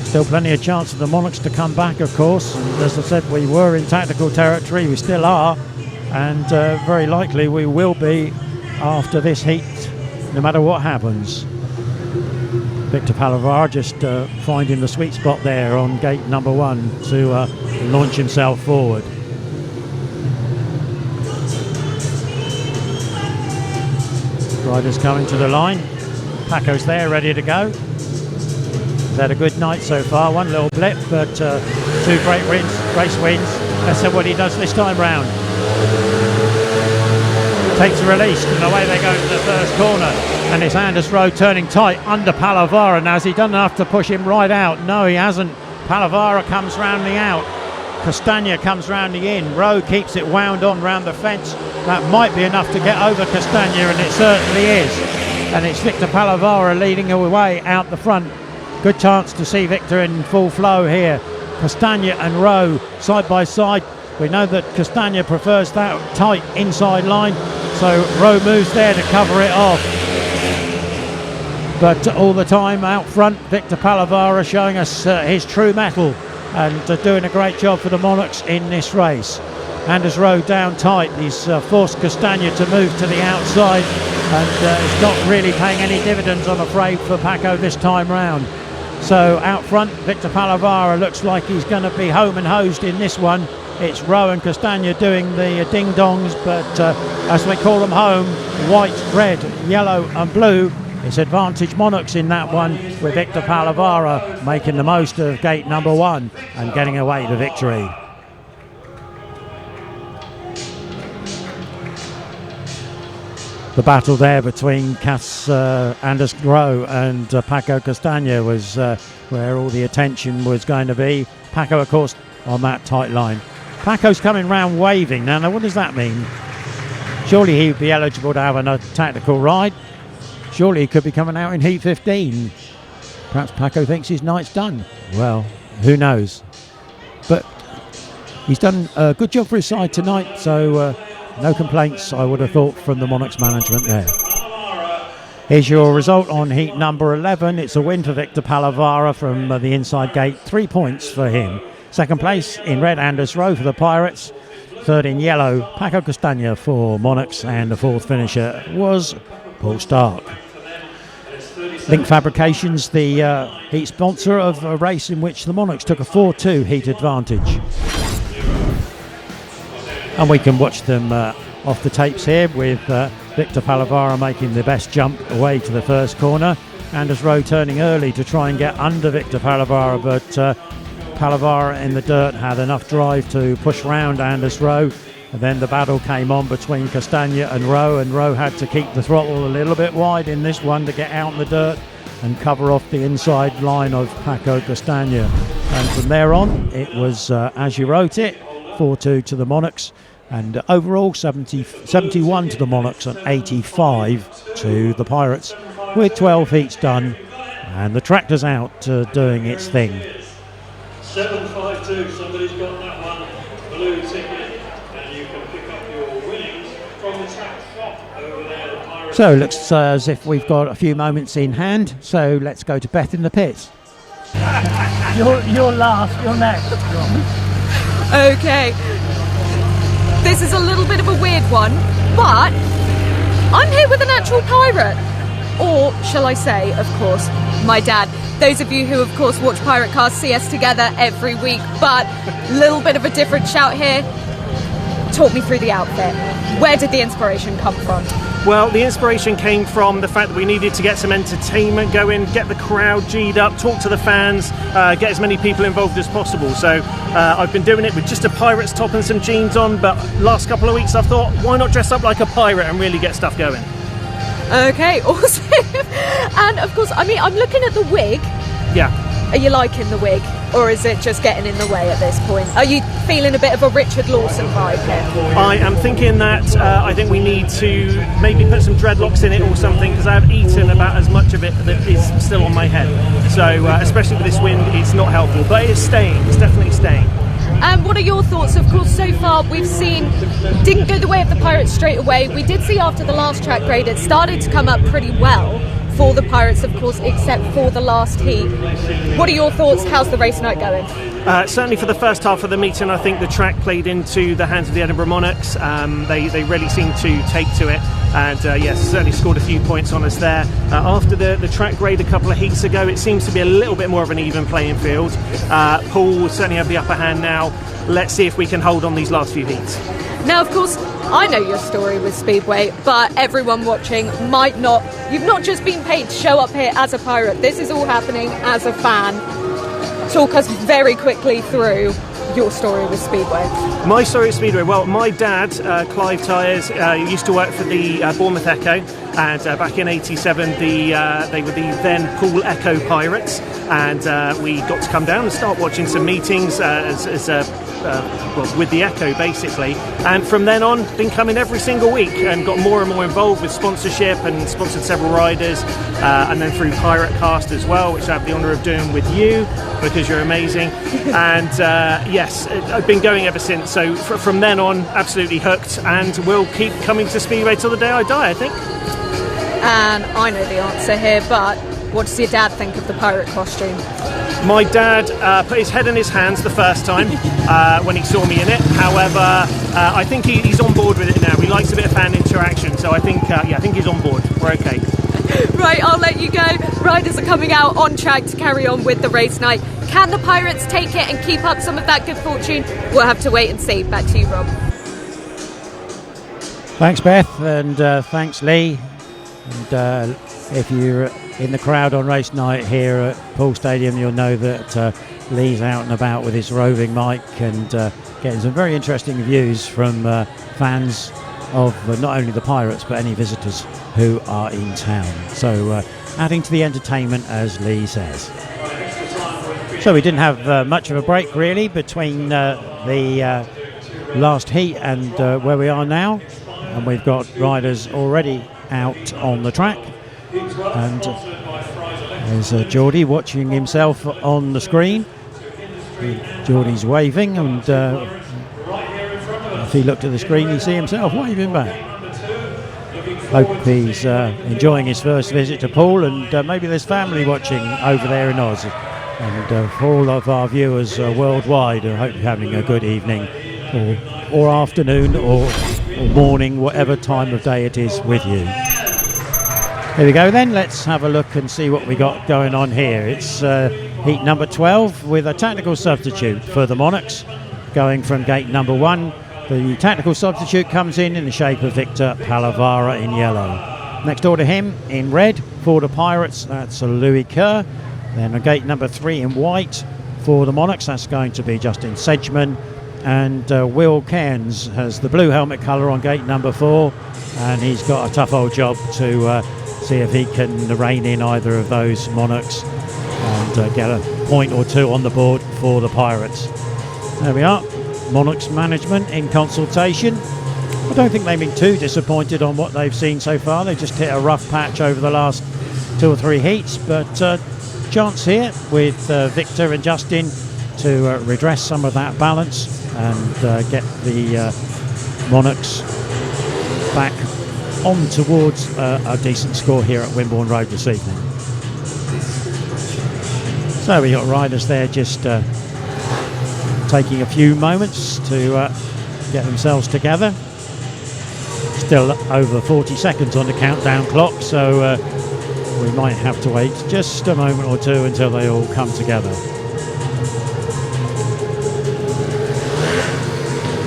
Still plenty of chance for the Monarchs to come back, of course, and as I said, we were in tactical territory, we still are, and very likely we will be after this heat, no matter what happens. Victor Palovaara just finding the sweet spot there on gate number 1 to launch himself forward. Riders coming to the line, Paco's there ready to go. Had a good night so far, one little blip, but 2 great race wins. Let's see what he does this time round. Takes a release and away they go to the first corner, and it's Anders Rowe turning tight under Palovaara. Now has he done enough to push him right out? No, he hasn't. Palovaara comes round the out, CASTAGNA comes round the in, Rowe keeps it wound on round the fence. That might be enough to get over CASTAGNA, and it certainly is, and it's Victor Palovaara leading away out the front. Good chance to see Victor in full flow here. CASTAGNA and Rowe side by side. We know that CASTAGNA prefers that tight inside line, so Rowe moves there to cover it off. But all the time out front, Victor Palovaara showing us his true mettle and doing a great job for the Monarchs in this race. Anders Rowe down tight. He's forced CASTAGNA to move to the outside, and it's not really paying any dividends, I'm afraid, for Paco this time round. So out front, Victor Palovaara looks like he's going to be home and hosed in this one. It's Rowe and CASTAGNA doing the ding-dongs, but as we call them home, white, red, yellow and blue. It's advantage Monarchs in that one, with Victor Palovaara making the most of gate number 1 and getting away to victory. The battle there between Anders Rowe and Paco CASTAGNA was where all the attention was going to be. Paco, of course, on that tight line. Paco's coming round waving. Now, what does that mean? Surely he would be eligible to have a tactical ride. Surely he could be coming out in heat 15. Perhaps Paco thinks his night's done. Well, who knows? But he's done a good job for his side tonight, so no complaints, I would have thought, from the Monarchs management there. Here's your result on heat number 11. It's a win for Victor Palovaara from the inside gate. 3 points for him. Second place in red, Anders Rowe for the Pirates. Third in yellow, Paco CASTAGNA for Monarchs. And the fourth finisher was Poole Starke. Link Fabrications, the heat sponsor of a race in which the Monarchs took a 4-2 heat advantage. And we can watch them off the tapes here with Victor Palovaara making the best jump away to the first corner. Anders Rowe turning early to try and get under Victor Palovaara, but Palovaara in the dirt had enough drive to push round Anders Rowe. And then the battle came on between Castagna and Rowe had to keep the throttle a little bit wide in this one to get out in the dirt and cover off the inside line of Paco CASTAGNA. And from there on, it was as you wrote it, 4-2 to the Monarchs, and overall 71 to the Monarchs and 85 to the Pirates, with 12 heats done, and the tractor's out doing its thing. 752, somebody's got that one, blue ticket, and you can pick up your winnings from the track shop over there. The Pirates. So it looks as if we've got a few moments in hand, so let's go to Beth in the pits. You're last, you're next. Okay. This is a little bit of a weird one, but I'm here with an actual pirate. Or, shall I say, of course, my dad. Those of you who, of course, watch Pirate Cast see us together every week, but a little bit of a different shout here. Talk me through the outfit. Where did the inspiration come from? Well, the inspiration came from the fact that we needed to get some entertainment going, get the crowd G'd up, talk to the fans, get as many people involved as possible. So I've been doing it with just a pirate's top and some jeans on, but last couple of weeks I've thought, why not dress up like a pirate and really get stuff going? Okay, awesome. And of course, I mean, I'm looking at the wig. Yeah. Are you liking the wig, or is it just getting in the way at this point? Are you feeling a bit of a Richard Lawson vibe here? I am thinking that I think we need to maybe put some dreadlocks in it or something, because I've eaten about as much of it that is still on my head. So especially with this wind, it's not helpful, but it's staying. It's definitely staying. And what are your thoughts? Of course, so far we've seen didn't go the way of the Pirates straight away. We did see after the last track grade it started to come up pretty well for the Pirates, of course, except for the last heat. What are your thoughts? How's the race night going? Certainly for the first half of the meeting, I think the track played into the hands of the Edinburgh Monarchs. They really seemed to take to it, and yes, certainly scored a few points on us there. After the track grade a couple of heats ago, it seems to be a little bit more of an even playing field. Poole certainly have the upper hand now. Let's see if we can hold on these last few heats. Now, of course, I know your story with Speedway, but everyone watching might not. You've not just been paid to show up here as a pirate. This is all happening as a fan. Talk us very quickly through your story with Speedway. My story with Speedway, well, my dad, Clive Tyers, used to work for the Bournemouth Echo, and back in '87 they were the then Poole Echo Pirates, and we got to come down and start watching some meetings with the Echo basically, and from then on been coming every single week and got more and more involved with sponsorship and sponsored several riders, and then through Pirate Cast as well, which I have the honour of doing with you because you're amazing. And yes, I've been going ever since, so from then on absolutely hooked, and we'll keep coming to Speedway till the day I die, I think. And I know the answer here, but what does your dad think of the pirate costume? My dad put his head in his hands the first time when he saw me in it. However, I think he's on board with it now. He likes a bit of fan interaction, so I think he's on board. We're okay. Right, I'll let you go. Riders are coming out on track to carry on with the race night. Can the Pirates take it and keep up some of that good fortune? We'll have to wait and see. Back to you, Rob. Thanks, Beth, and thanks, Lee. And if you're in the crowd on race night here at Poole Stadium, you'll know that Lee's out and about with his roving mic and getting some very interesting views from fans of not only the Pirates but any visitors who are in town. So adding to the entertainment, as Lee says. So we didn't have much of a break really between the last heat and where we are now, and we've got riders already out on the track, and there's Jordy watching himself on the screen. Jordy's waving, and if he looked at the screen he'd see himself waving back. Hope he's enjoying his first visit to Poole, and maybe there's family watching over there in Oz. And for all of our viewers worldwide, I hope you're having a good evening or afternoon or morning, whatever time of day it is with you. Here we go then, let's have a look and see what we got going on here. It's heat number 12 with a tactical substitute for the Monarchs, going from gate number 1 The tactical substitute comes in the shape of Victor Palovaara in yellow. Next door to him in red for the Pirates, that's Louis Kerr. Then a gate number 3 in white for the Monarchs, that's going to be Justin Sedgmen. And Will Cairns has the blue helmet colour on gate number 4, and he's got a tough old job to see if he can rein in either of those Monarchs and get a point or two on the board for the Pirates. There we are, Monarchs management in consultation. I don't think they've been too disappointed on what they've seen so far. They've just hit a rough patch over the last 2 or 3 heats, but chance here with Victor and Justin to redress some of that balance and get the Monarchs back on towards a decent score here at Wimborne Road this evening. So we got riders there just taking a few moments to get themselves together. Still over 40 seconds on the countdown clock, so we might have to wait just a moment or two until they all come together.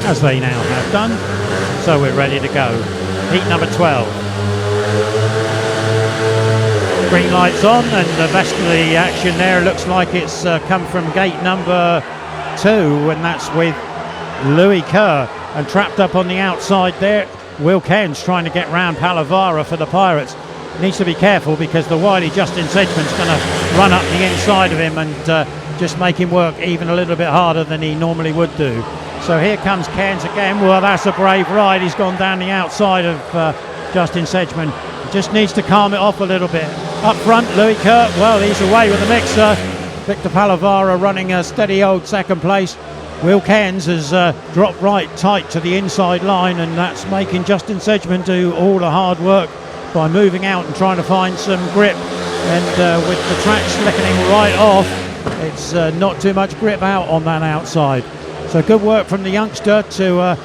As they now have done, so we're ready to go. Heat number 12. Green lights on, and the best of the action there looks like it's come from gate number 2, and that's with Louis Kerr. And trapped up on the outside there, Will Cairns trying to get round Palovaara for the Pirates. Needs to be careful because the wily Justin Sedgmen's going to run up the inside of him and just make him work even a little bit harder than he normally would do. So here comes Cairns again. Well, that's a brave ride. He's gone down the outside of Justin Sedgmen. Just needs to calm it off a little bit. Up front, Louis Kerr, well, he's away with the mixer. Victor Palovaara running a steady old second place. Will Cairns has dropped right tight to the inside line, and that's making Justin Sedgmen do all the hard work by moving out and trying to find some grip. And with the track slickening right off, it's not too much grip out on that outside. So good work from the youngster to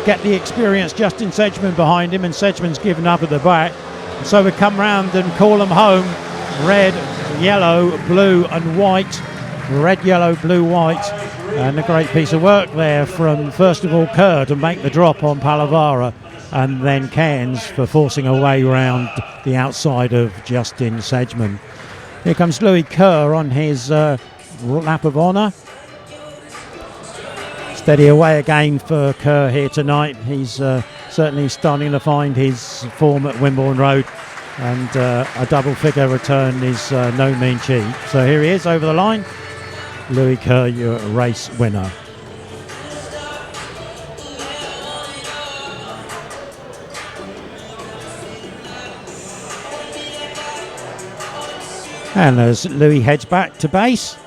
get the experienced Justin Sedgmen behind him, and Sedgmen's given up at the back. And so we come round and call them home. Red, yellow, blue and white. Red, yellow, blue, white. And a great piece of work there from, first of all, Kerr to make the drop on Palovaara, and then Cairns for forcing a way round the outside of Justin Sedgmen. Here comes Louis Kerr on his lap of honour. Steady away again for Kerr here tonight. He's certainly starting to find his form at Wimborne Road, and a double figure return is no mean cheat. So here he is over the line. Louis Kerr, your race winner. And as Louis heads back to base,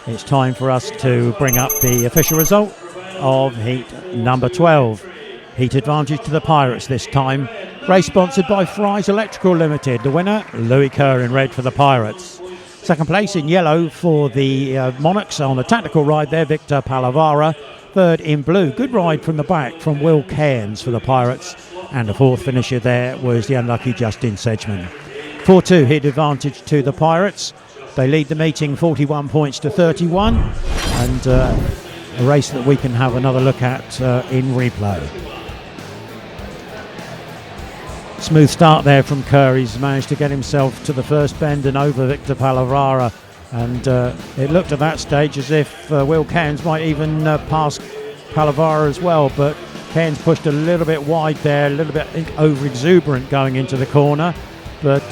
it's time for us to bring up the official result of heat number 12. Heat advantage to the Pirates this time. Race sponsored by Fry's Electrical Limited. The winner, Louis Kerr in red for the Pirates. Second place in yellow for the Monarchs on the tactical ride there, Victor Palovaara. Third in blue, good ride from the back from Will Cairns for the Pirates. And the fourth finisher there was the unlucky Justin Sedgmen. 4-2 hit advantage to the Pirates. They lead the meeting 41 points to 31. And a race that we can have another look at in replay. Smooth start there from Kerr. He's managed to get himself to the first bend and over Victor Palovaara, and it looked at that stage as if Will Cairns might even pass Palovaara as well, but Cairns pushed a little bit wide there, a little bit over exuberant going into the corner, but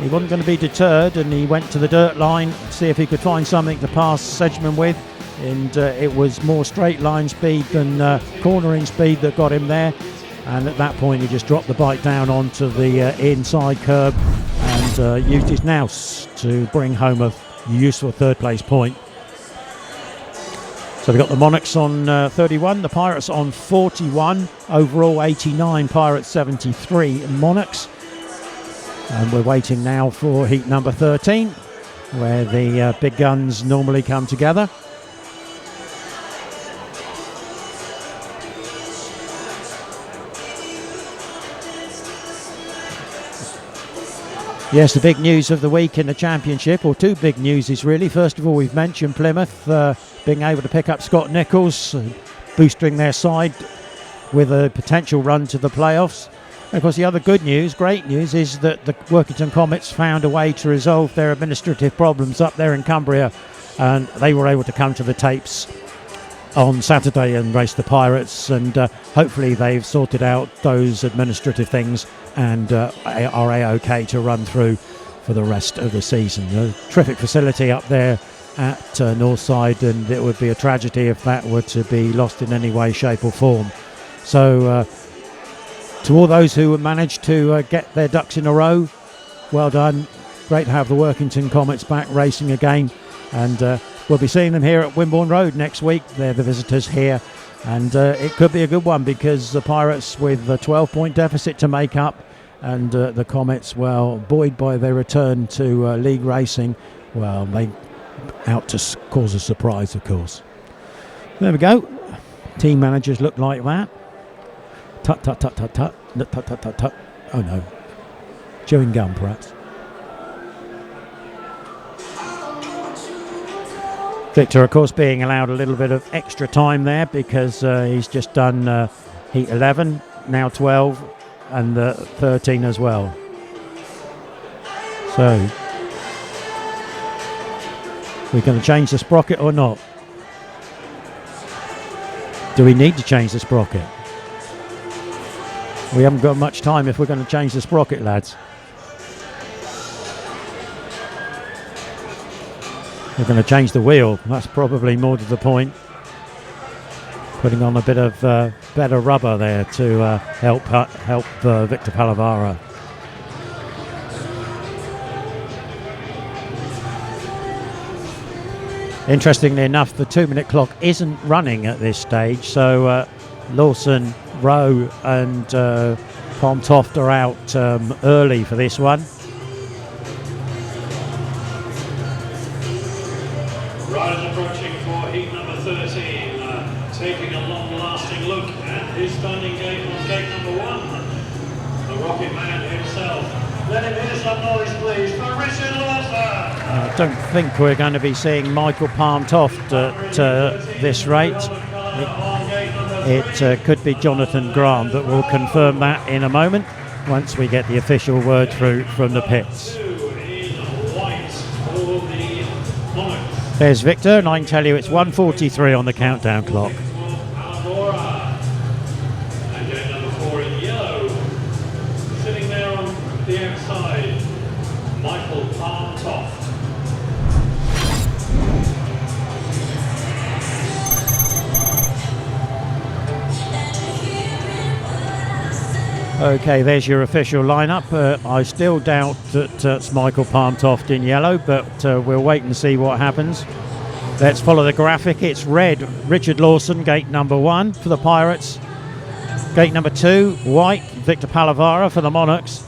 he wasn't going to be deterred, and he went to the dirt line to see if he could find something to pass Sedgmen with, and it was more straight line speed than cornering speed that got him there. And at that point he just dropped the bike down onto the inside curb and used his nous to bring home a useful third place point. So we've got the Monarchs on 31, the Pirates on 41, overall 89, Pirates 73, Monarchs. And we're waiting now for heat number 13, where the big guns normally come together. Yes, the big news of the week in the championship, or two big newses really. First of all, we've mentioned Plymouth being able to pick up Scott Nichols, boosting their side with a potential run to the playoffs. And of course, the other good news, great news, is that the Workington Comets found a way to resolve their administrative problems up there in Cumbria, and they were able to come to the tapes on Saturday and race the Pirates, and hopefully they've sorted out those administrative things and are A-OK to run through for the rest of the season. A terrific facility up there at Northside, and it would be a tragedy if that were to be lost in any way, shape or form. So to all those who managed to get their ducks in a row, well done. Great to have the Workington Comets back racing again, and we'll be seeing them here at Wimborne Road next week. They're the visitors here, and it could be a good one because the Pirates with a 12-point deficit to make up, and the Comets, well, buoyed by their return to league racing, well, they out to cause a surprise, of course. There we go. Team managers look like that. Tut, tut, tut, tut, tut. Tut, tut, tut, tut. Oh no. Chewing gum, perhaps. Victor, of course, being allowed a little bit of extra time there because he's just done heat 11, now 12, and 13 as well. So, we're going to change the sprocket or not? Do we need to change the sprocket? We haven't got much time if we're going to change the sprocket, lads. We're going to change the wheel. That's probably more to the point. Putting on a bit of better rubber there to help Victor Palovaara. Interestingly enough, the 2-minute clock isn't running at this stage, so Lawson, Rowe and Toft are out early for this one. Riders approaching for heat number 13, taking a long-lasting look at his standing gate on gate number 1. The Rocket Man himself. Let him hear some noise, please, for Richard Lawson. I don't think we're going to be seeing Michael Toft at this rate. It could be Jonatan GRAHN, but we'll confirm that in a moment once we get the official word through from the pits. There's Victor, and I can tell you it's 1:43 on the countdown clock. And gate number 4 in yellow, sitting there on the outside, Michael Toft. Okay, there's your official lineup. I still doubt that it's Michael Toft in yellow, but we'll wait and see what happens. Let's follow the graphic. It's red, Richard Lawson, gate number 1 for the Pirates. Gate number 2, white, Victor Palovaara for the Monarchs.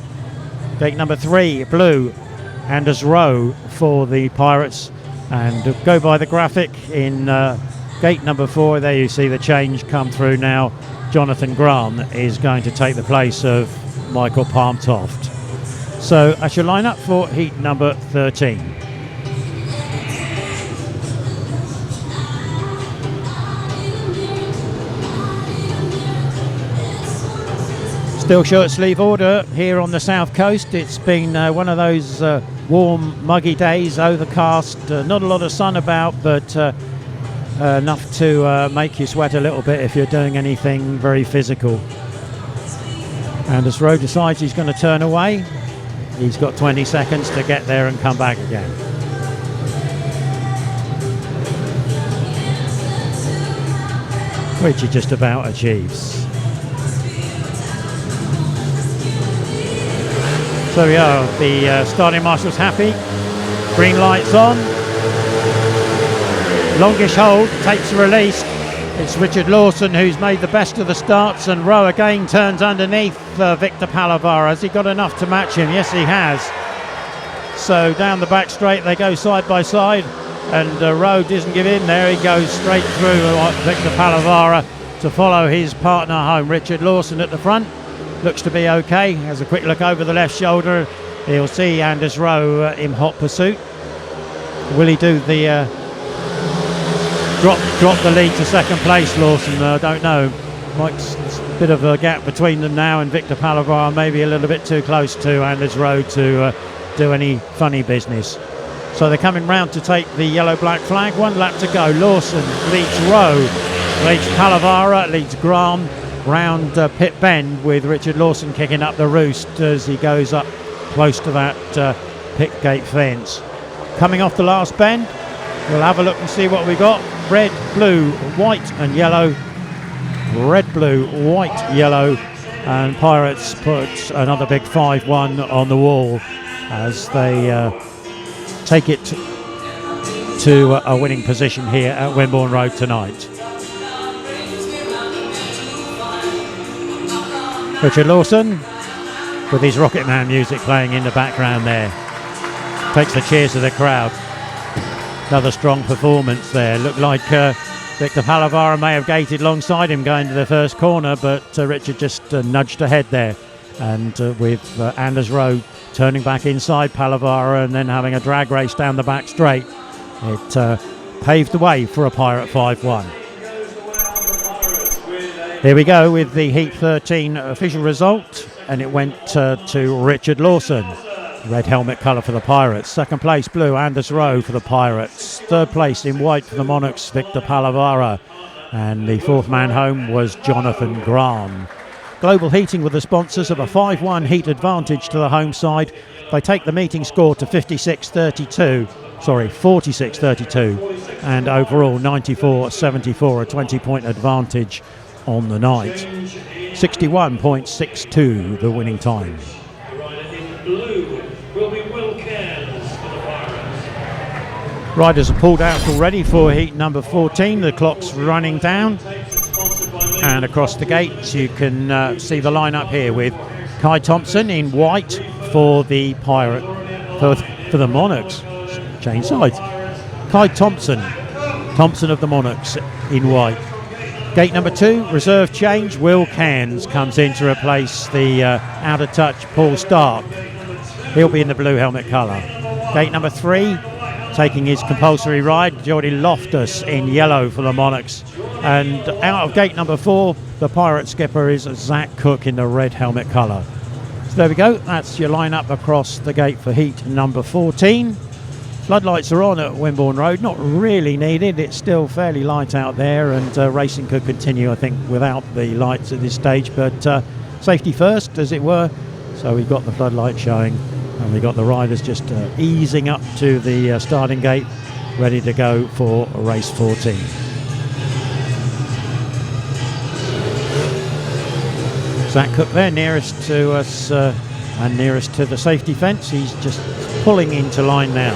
Gate number 3, blue, Anders Rowe for the Pirates. And go by the graphic in gate number 4. There you see the change come through now. Jonatan GRAHN is going to take the place of Michael Toft. So that's your lineup for heat number 13. Still short sleeve order here on the south coast. It's been one of those warm, muggy days, overcast, not a lot of sun about, but enough to make you sweat a little bit if you're doing anything very physical. And as Rowe decides he's going to turn away, he's got 20 seconds to get there and come back again. Which he just about achieves. So we are, the starting marshal's happy, green lights on. Longish hold, takes a release. It's Richard Lawson who's made the best of the starts, and Rowe again turns underneath Victor Palovaara. Has he got enough to match him? Yes, he has. So down the back straight they go side by side, and Rowe doesn't give in there. He goes straight through Victor Palovaara to follow his partner home. Richard Lawson at the front. Looks to be okay. Has a quick look over the left shoulder. He'll see Anders Rowe in hot pursuit. Will he do the drop the lead to second place, Lawson? I don't know. Might bit of a gap between them now, and Victor Palovaara maybe a little bit too close to Anders Rowe to do any funny business. So they're coming round to take the yellow-black flag. 1 lap to go. Lawson leads Rowe, leads Palovaara, leads GRAHN round pit bend, with Richard Lawson kicking up the roost as he goes up close to that pit gate fence. Coming off the last bend, we'll have a look and see what we got. Red, blue, white and yellow. Red, blue, white, yellow, and Pirates put another big 5-1 on the wall as they take it to a winning position here at Wimborne Road tonight. Richard Lawson, with his Rocket Man music playing in the background there, takes the cheers of the crowd. Another strong performance there. Looked like Victor Palovaara may have gated alongside him going to the first corner, but Richard just nudged ahead there. And with Anders Rowe turning back inside Palovaara and then having a drag race down the back straight, it paved the way for a Pirate 5-1. Here we go with the Heat 13 official result, and it went to Richard Lawson. Red helmet colour for the Pirates. Second place blue, Anders Rowe for the Pirates. Third place in white for the Monarchs, Victor Palovaara. And the fourth man home was Jonatan GRAHN. Global Heating were the sponsors of a 5-1 heat advantage to the home side. They take the meeting score to 46-32, and overall 94-74, a 20-point advantage on the night. 61.62 the winning time. Riders are pulled out already for heat number 14. The clock's running down, and across the gates you can see the lineup here with Kye Thompson in white for the for the Monarchs. Change sides. Kye Thompson of the Monarchs in white. Gate number 2, reserve change. Will Cairns comes in to replace the out of touch Paul Starke. He'll be in the blue helmet colour. Gate number 3, taking his compulsory ride, Jordy LOFTUS in yellow for the Monarchs. And out of gate number 4, the Pirate skipper is Zach Cook in the red helmet colour. So there we go, that's your lineup across the gate for heat number 14. Floodlights are on at Wimborne Road, not really needed, it's still fairly light out there, and racing could continue, I think, without the lights at this stage, but safety first, as it were. So we've got the floodlight showing, and we've got the riders just easing up to the starting gate, ready to go for race 14. Zach Cook there, nearest to us and nearest to the safety fence. He's just pulling into line now.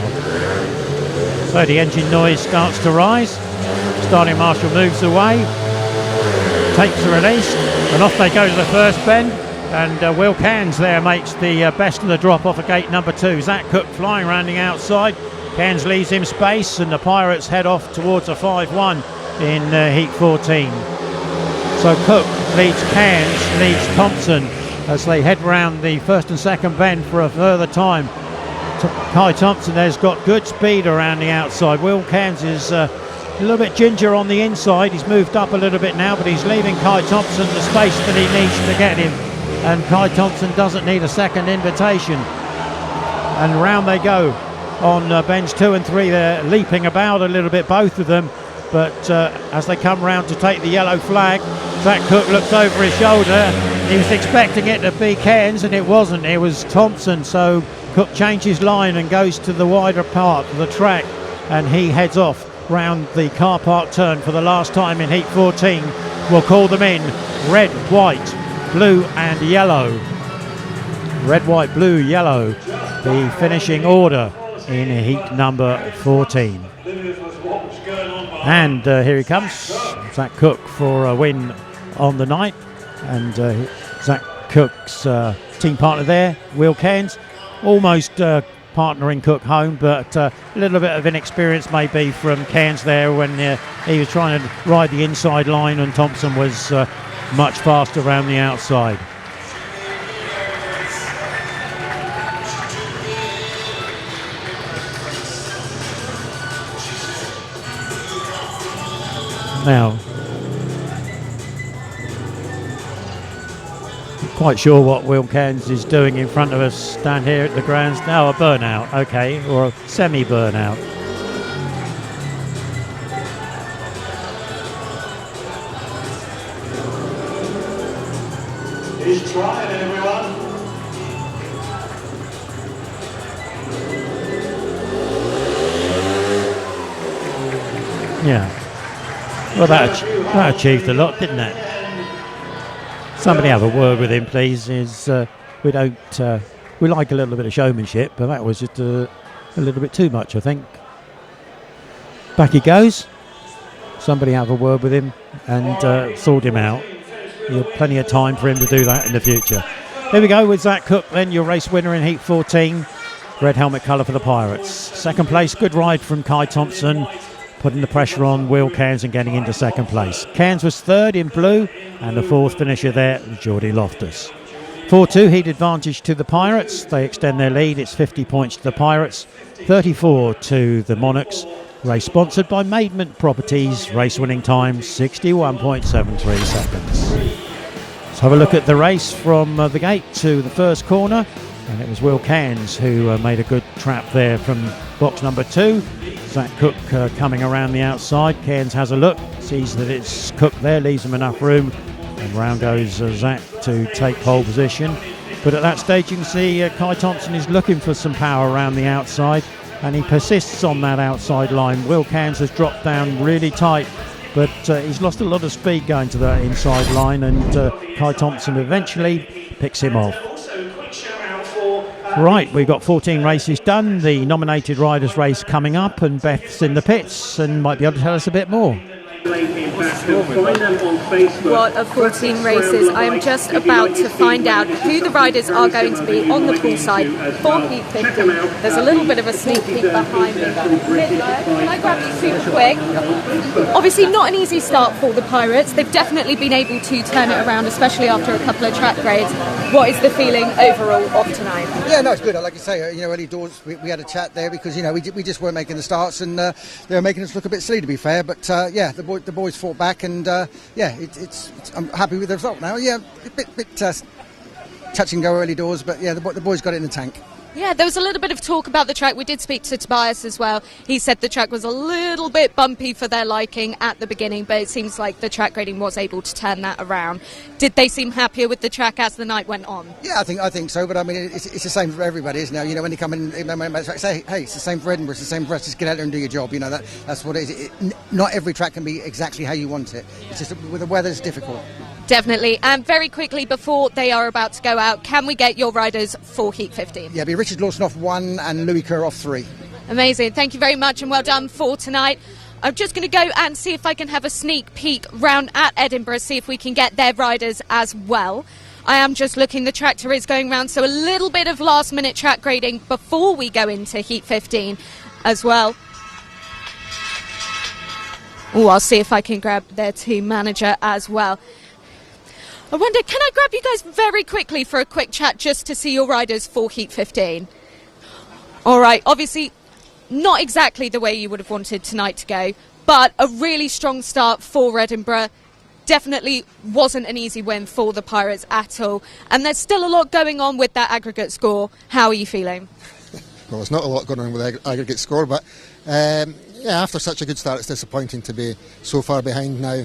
So the engine noise starts to rise. Starting marshal moves away, takes the release, and off they go to the first bend. And Will Cairns there makes the best of the drop off at gate number 2. Zach Cook flying around the outside. Cairns leaves him space, and the Pirates head off towards a 5-1 in heat 14. So Cook leads Cairns, leads Thompson as they head round the first and second bend for a further time. Kye Thompson there's got good speed around the outside. Will Cairns is a little bit ginger on the inside. He's moved up a little bit now, but he's leaving Kye Thompson the space that he needs to get him. And Kye Thompson doesn't need a second invitation. And round they go on bends 2 and 3. They're leaping about a little bit, both of them. But as they come round to take the yellow flag, Zach Cook looks over his shoulder. He was expecting it to be Cairns, and it wasn't. It was Thompson. So Cook changes line and goes to the wider part of the track, and he heads off round the car park turn for the last time in heat 14. We'll call them in red, white, blue and yellow. Red, white, blue, yellow, the finishing order in heat number 14. And here he comes, Zach Cook for a win on the night. And Zach Cook's team partner there, Will Cairns, almost partnering Cook home, but a little bit of inexperience maybe from Cairns there when he was trying to ride the inside line, and Thompson was much faster around the outside. Now, quite sure what Will Cairns is doing in front of us down here at the grounds now. A burnout, okay, or a semi-burnout. He's trying, everyone. Yeah. Well, that achieved a lot, didn't it? Somebody have a word with him, please. We like a little bit of showmanship, but that was just a little bit too much, I think. Back he goes. Somebody have a word with him and sort him out. You have plenty of time for him to do that in the future. Here we go with Zach Cook, then your race winner in Heat 14. Red helmet colour for the Pirates. Second place, good ride from Kye Thompson, putting the pressure on Will Cairns and getting into second place. Cairns was third in blue, and the fourth finisher there, Jordy LOFTUS. 4-2 heat advantage to the Pirates. They extend their lead. It's 50 points to the Pirates, 34 to the Monarchs. Race sponsored by Maidment Properties. Race winning time 61.73 seconds. Let's have a look at the race from the gate to the first corner. And it was Will Cairns who made a good trap there from box number 2. Zach Cook coming around the outside. Cairns has a look, sees that it's Cook there, leaves him enough room. And round goes Zach to take pole position. But at that stage you can see Kye Thompson is looking for some power around the outside. And he persists on that outside line. Will Cairns has dropped down really tight, but he's lost a lot of speed going to that inside line, and Kye Thompson eventually picks him off. Right, we've got 14 races done. The nominated riders race coming up, and Beth's in the pits and might be able to tell us a bit more. What a 14 races. I am just about to find out who the riders are going to be on the pool side for Heat 15. There's a little bit of a sneak peek behind me. Can I grab you super quick? Obviously not an easy start for the Pirates. They've definitely been able to turn it around, especially after a couple of track grades. What is the feeling overall of tonight? Yeah, no, it's good. Like you say, early doors we had a chat there because we just weren't making the starts, and they were making us look a bit silly, to be fair. But the boys fought back, and I'm happy with the result now. Yeah, a bit touch and go early doors, but yeah, the boys got it in the tank. Yeah, there was a little bit of talk about the track. We did speak to Tobias as well. He said the track was a little bit bumpy for their liking at the beginning, but it seems like the track grading was able to turn that around. Did they seem happier with the track as the night went on? Yeah, I think so, but I mean, it's the same for everybody, isn't it? When you come in, say, hey, it's the same for Edinburgh, it's the same for us, just get out there and do your job. That's what it is. Not every track can be exactly how you want it. It's just with the weather, it's difficult. Definitely. And very quickly, before they are about to go out, can we get your riders for Heat 15? Yeah, it'll be Richard Lawson off 1 and Louis Kerr off 3. Amazing. Thank you very much and well done for tonight. I'm just going to go and see if I can have a sneak peek round at Edinburgh, see if we can get their riders as well. I am just looking, the tractor is going round, so a little bit of last minute track grading before we go into Heat 15 as well. Oh, I'll see if I can grab their team manager as well. I wonder, can I grab you guys very quickly for a quick chat just to see your riders for Heat 15? All right, obviously not exactly the way you would have wanted tonight to go, but a really strong start for Edinburgh. Definitely wasn't an easy win for the Pirates at all. And there's still a lot going on with that aggregate score. How are you feeling? Well, there's not a lot going on with the aggregate score, but after such a good start, it's disappointing to be so far behind now.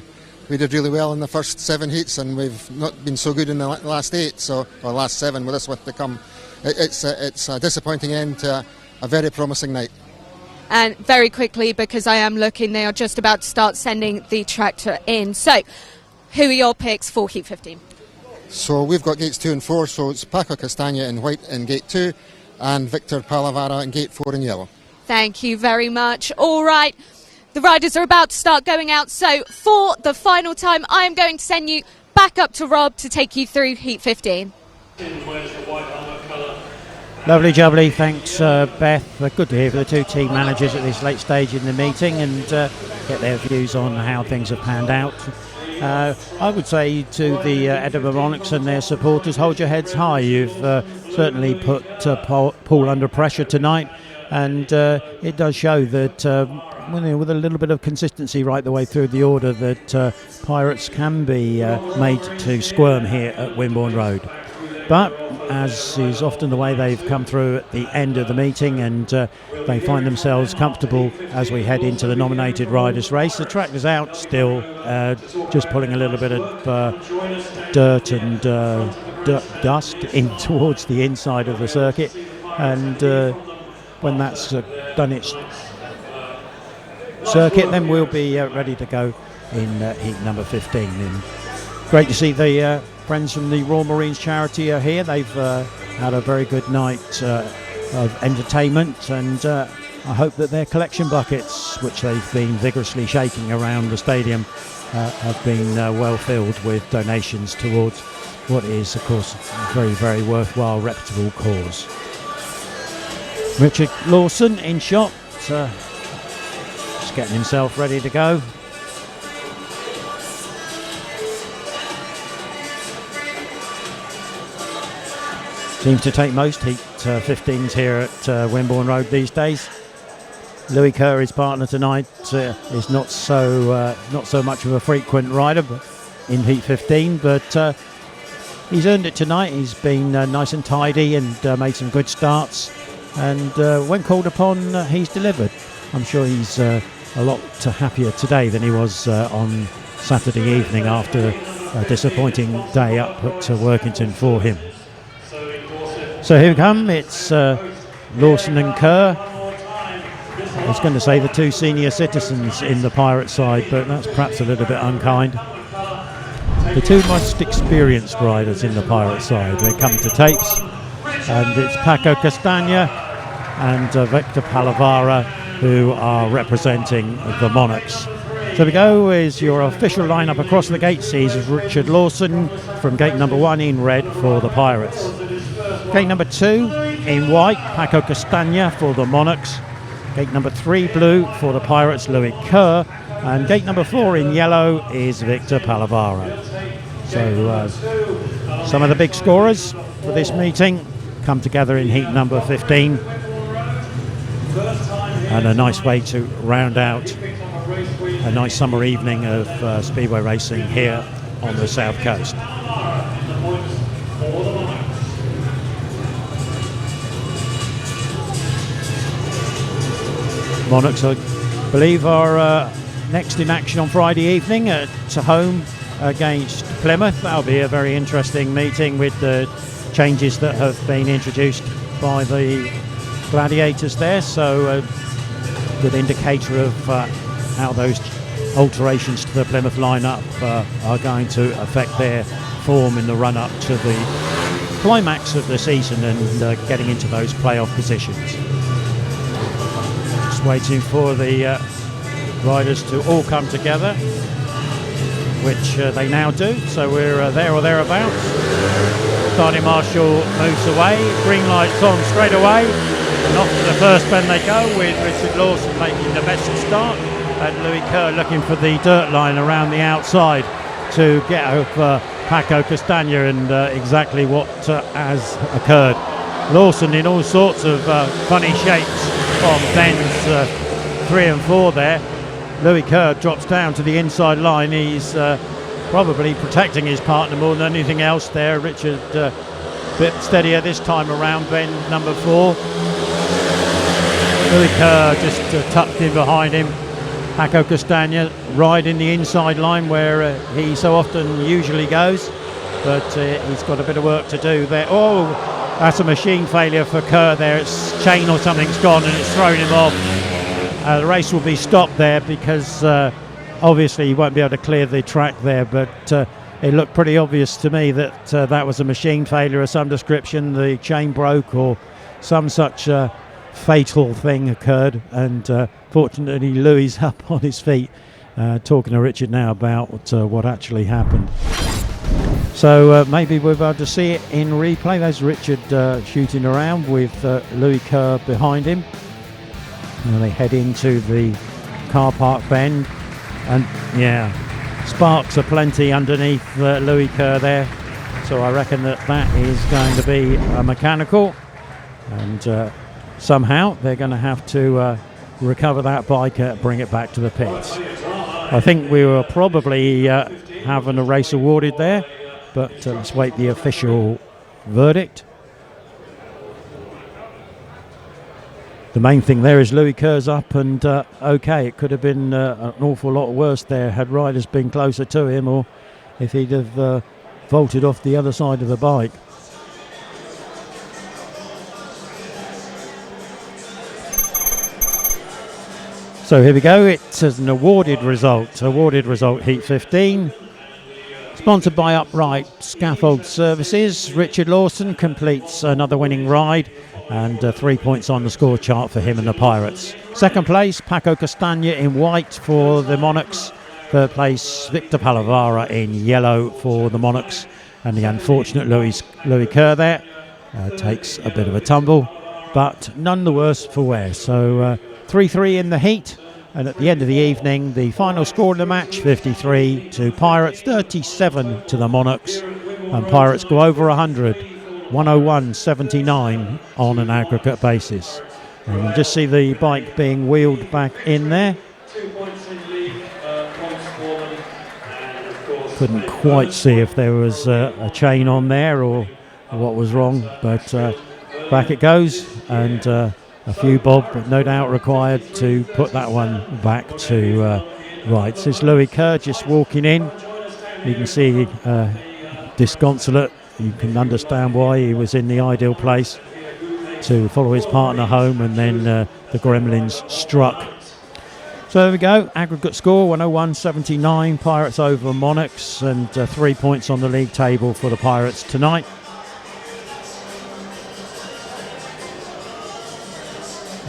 We did really well in the first 7 heats, and we've not been so good in the last 8, or last 7 with this one to come. It's a disappointing end to a very promising night. And very quickly, because I am looking, they are just about to start sending the tractor in. So, who are your picks for Heat 15? So we've got gates 2 and 4, so it's Paco CASTAGNA in white in gate 2, and Victor Palovaara in gate 4 in yellow. Thank you very much. All right. The riders are about to start going out, so for the final time, I am going to send you back up to Rob to take you through Heat 15. Lovely jubbly, thanks Beth. Good to hear from the two team managers at this late stage in the meeting and get their views on how things have panned out. I would say to the Edinburgh Monarchs and their supporters, hold your heads high. You've certainly put Poole under pressure tonight, and it does show that with a little bit of consistency right the way through the order, that Pirates can be made to squirm here at Wimborne Road. But as is often the way, they've come through at the end of the meeting, and they find themselves comfortable as we head into the nominated riders race. The track is out still, just pulling a little bit of dirt and dust in towards the inside of the circuit, and when that's done its circuit, then we'll be ready to go in heat number 15. And great to see the friends from the Royal Marines charity are here. They've had a very good night of entertainment, and I hope that their collection buckets, which they've been vigorously shaking around the stadium, have been well filled with donations towards what is, of course, a very, very worthwhile, reputable cause. Richard Lawson in shot, just getting himself ready to go. Seems to take most heat 15s here at Wimborne Road these days. Louis Kerr, his partner tonight, is not so much of a frequent rider in heat 15, but he's earned it tonight. He's been nice and tidy and made some good starts, and when called upon, he's delivered. I'm sure he's a lot happier today than he was on Saturday evening after a disappointing day up at Workington for him. So here we come, it's Lawson and Kerr. I was going to say the two senior citizens in the Pirate side, but that's perhaps a little bit unkind. The two most experienced riders in the Pirate side, they come to tapes, and it's Paco CASTAGNA and Victor Palovaara who are representing the Monarchs. So we go, is your official lineup across the gate sees Richard Lawson from gate number 1 in red for the Pirates. Gate number 2 in white, Paco CASTAGNA for the Monarchs. Gate number 3 blue for the Pirates, Louis Kerr. And gate number 4 in yellow is Victor Palovaara. So some of the big scorers for this meeting come together in heat number 15. And a nice way to round out a nice summer evening of speedway racing here on the south coast. Monarchs, I believe, are next in action on Friday evening at home against Plymouth. That'll be a very interesting meeting with the changes that have been introduced by the gladiators there, so a good indicator of how those alterations to the Plymouth lineup are going to affect their form in the run-up to the climax of the season and getting into those playoff positions. Waiting for the riders to all come together, which they now do, so we're there or thereabouts. Starting marshal moves away, green light's on straight away, and off to the first bend they go, with Richard Lawson making the best start and Louis Kerr looking for the dirt line around the outside to get over Paco CASTAGNA, and exactly what has occurred. Lawson in all sorts of funny shapes on bends 3 and 4 there. Louis Kerr drops down to the inside line. He's probably protecting his partner more than anything else there. Richard a bit steadier this time around, bend number 4. Louis Kerr just tucked in behind him. Paco CASTAGNA riding the inside line where he so often usually goes, but he's got a bit of work to do there. Oh, that's a machine failure for Kerr there. It's chain or something's gone and it's thrown him off. The race will be stopped there because obviously he won't be able to clear the track there, but it looked pretty obvious to me that that was a machine failure of some description. The chain broke or some such fatal thing occurred, and fortunately Louis up on his feet talking to Richard now about what actually happened. So maybe we're about to see it in replay. There's Richard shooting around with Louis Kerr behind him. And they head into the car park bend, and yeah, sparks aplenty underneath Louis Kerr there. So I reckon that is going to be a mechanical, and somehow they're going to have to recover that bike, bring it back to the pits. I think we were probably having a race awarded there, but let's wait the official verdict. The main thing there is Louis Kerr's up and okay. It could have been an awful lot worse there had riders been closer to him, or if he'd have vaulted off the other side of the bike. So here we go, it's an awarded result Heat 15. Sponsored by Upright Scaffold Services. Richard Lawson completes another winning ride and 3 points on the score chart for him and the Pirates. Second place, Paco CASTAGNA in white for the Monarchs. Third place, Victor Palovaara in yellow for the Monarchs. And the unfortunate Louis Kerr there takes a bit of a tumble, but none the worse for wear. So 3-3 in the heat, and at the end of the evening the final score of the match, 53 to Pirates, 37 to the Monarchs, and Pirates go over 100, 101.79 on an aggregate basis. And you just see the bike being wheeled back in there. Couldn't quite see if there was a chain on there or what was wrong, but back it goes, and a few bob, but no doubt required to put that one back to rights. It's Louis Kerr just walking in. You can see disconsolate. You can understand why. He was in the ideal place to follow his partner home, and then the gremlins struck. So there we go, aggregate score 101.79, Pirates over Monarchs, and 3 points on the league table for the Pirates tonight.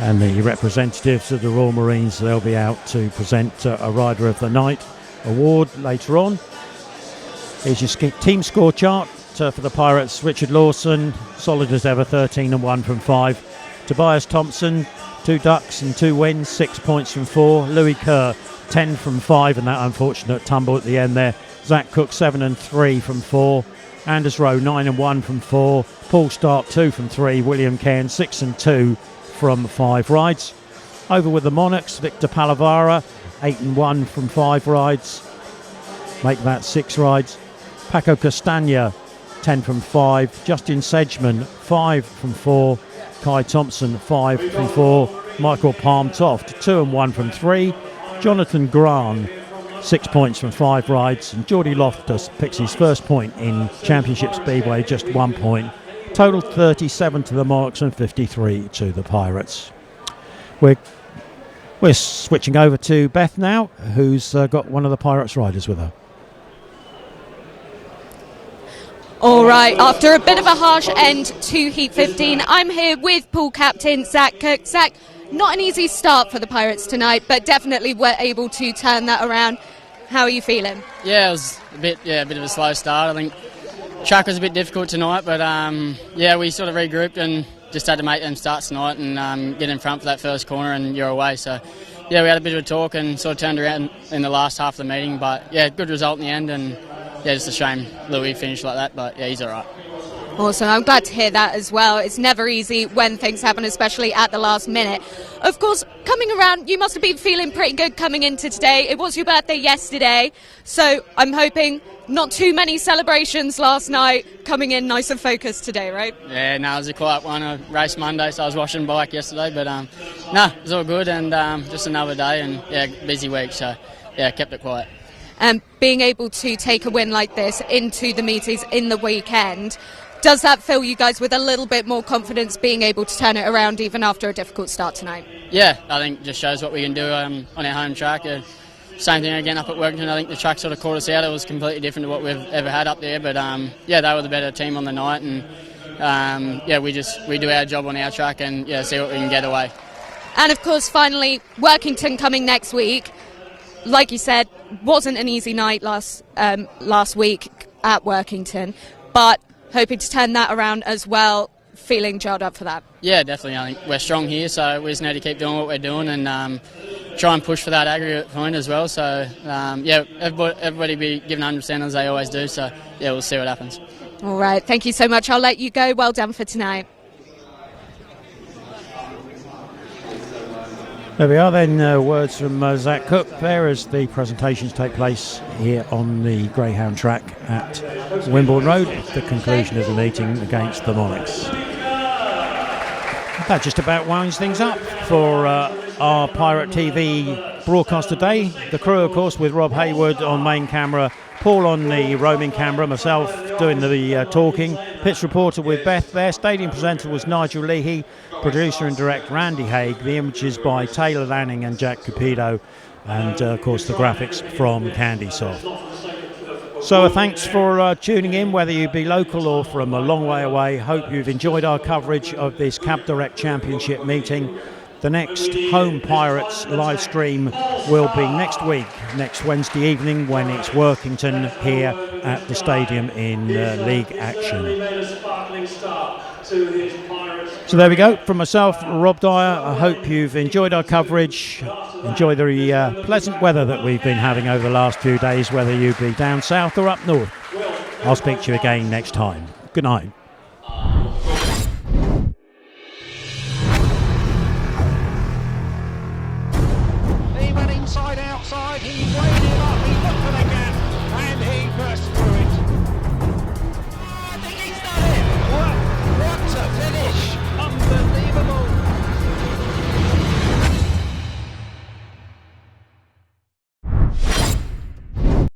And the representatives of the Royal Marines, they'll be out to present a Rider of the Night award later on. Here's your team score chart for the Pirates. Richard Lawson, solid as ever, 13 and 1 from 5. Tobias THOMSEN, 2 ducks and 2 wins, 6 points from 4. Louis Kerr, 10 from 5, and that unfortunate tumble at the end there. Zach Cook, 7 and 3 from 4. Anders Rowe, 9 and 1 from 4. Paul Starke, 2 from 3. William Cairns, 6 and 2 from 5 rides. Over with the Monarchs, Victor Palovaara, 8 and 1 from 5 rides. Make that 6 rides. Paco CASTAGNA, 10 from 5. Justin Sedgmen, 5 from 4. Kye THOMSON, 5 from 4. Michael Palm Toft, 2 and 1 from 3. Jonatan GRAHN, 6 points from 5 rides. And Jordy LOFTUS picks his first point in Championship Speedway, just 1 point. Total 37 to the Monarchs and 53 to the Pirates. We're switching over to Beth now, who's got one of the Pirates riders with her. All right, after a bit of a harsh end to Heat 15, I'm here with pool captain Zach Cook. Zach, not an easy start for the Pirates tonight, but definitely were able to turn that around. How are you feeling? Yeah, it was a bit of a slow start. I think track was a bit difficult tonight, but we sort of regrouped and just had to make them starts tonight and get in front for that first corner, and you're away. So yeah, we had a bit of a talk and sort of turned around in the last half of the meeting, but yeah, good result in the end, and yeah, just a shame Louis finished like that, but yeah, he's all right. Awesome, I'm glad to hear that as well. It's never easy when things happen, especially at the last minute. Of course, coming around, you must have been feeling pretty good coming into today. It was your birthday yesterday, so I'm hoping not too many celebrations last night, coming in nice and focused today, right? Yeah, no, it was a quiet one. I raced Monday, so I was washing bike yesterday, but no, it was all good, and just another day, and yeah, busy week, so yeah, kept it quiet. And being able to take a win like this into the meetings in the weekend, does that fill you guys with a little bit more confidence being able to turn it around even after a difficult start tonight? Yeah, I think it just shows what we can do on our home track. Same thing again up at Workington. I think the track sort of caught us out. It was completely different to what we've ever had up there, but yeah, they were the better team on the night, and yeah, we do our job on our track and yeah, see what we can get away. And of course, finally, Workington coming next week. Like you said, wasn't an easy night last week at Workington, but hoping to turn that around as well, feeling gelled up for that. Yeah, definitely. I think we're strong here, so we just need to keep doing what we're doing and try and push for that aggregate point as well. So, yeah, everybody be given 100% as they always do. So, yeah, we'll see what happens. All right, thank you so much. I'll let you go. Well done for tonight. There we are then, words from Zach Cook there as the presentations take place here on the Greyhound track at Wimborne Road, the conclusion of the meeting against the Monarchs. That just about winds things up for our Pirate TV broadcast today. The crew, of course, with Rob Haywood on main camera, Paul on the roaming camera, myself doing the talking, pitch reporter with Beth there, stadium presenter was Nigel Leahy, producer and director Randy Hague, the images by Taylor Lanning and Jack Cupido, and of course the graphics from Candysoft. So thanks for tuning in, whether you be local or from a long way away. Hope you've enjoyed our coverage of this Cab Direct Championship meeting. The next Home Pirates live stream will be next week, next Wednesday evening, when it's Workington here at the stadium in league action. So there we go. From myself, Rob Dyer, I hope you've enjoyed our coverage. Enjoy the pleasant weather that we've been having over the last few days, whether you be down south or up north. I'll speak to you again next time. Good night. He went inside, outside, he played it up, he looked for the gap, and he burst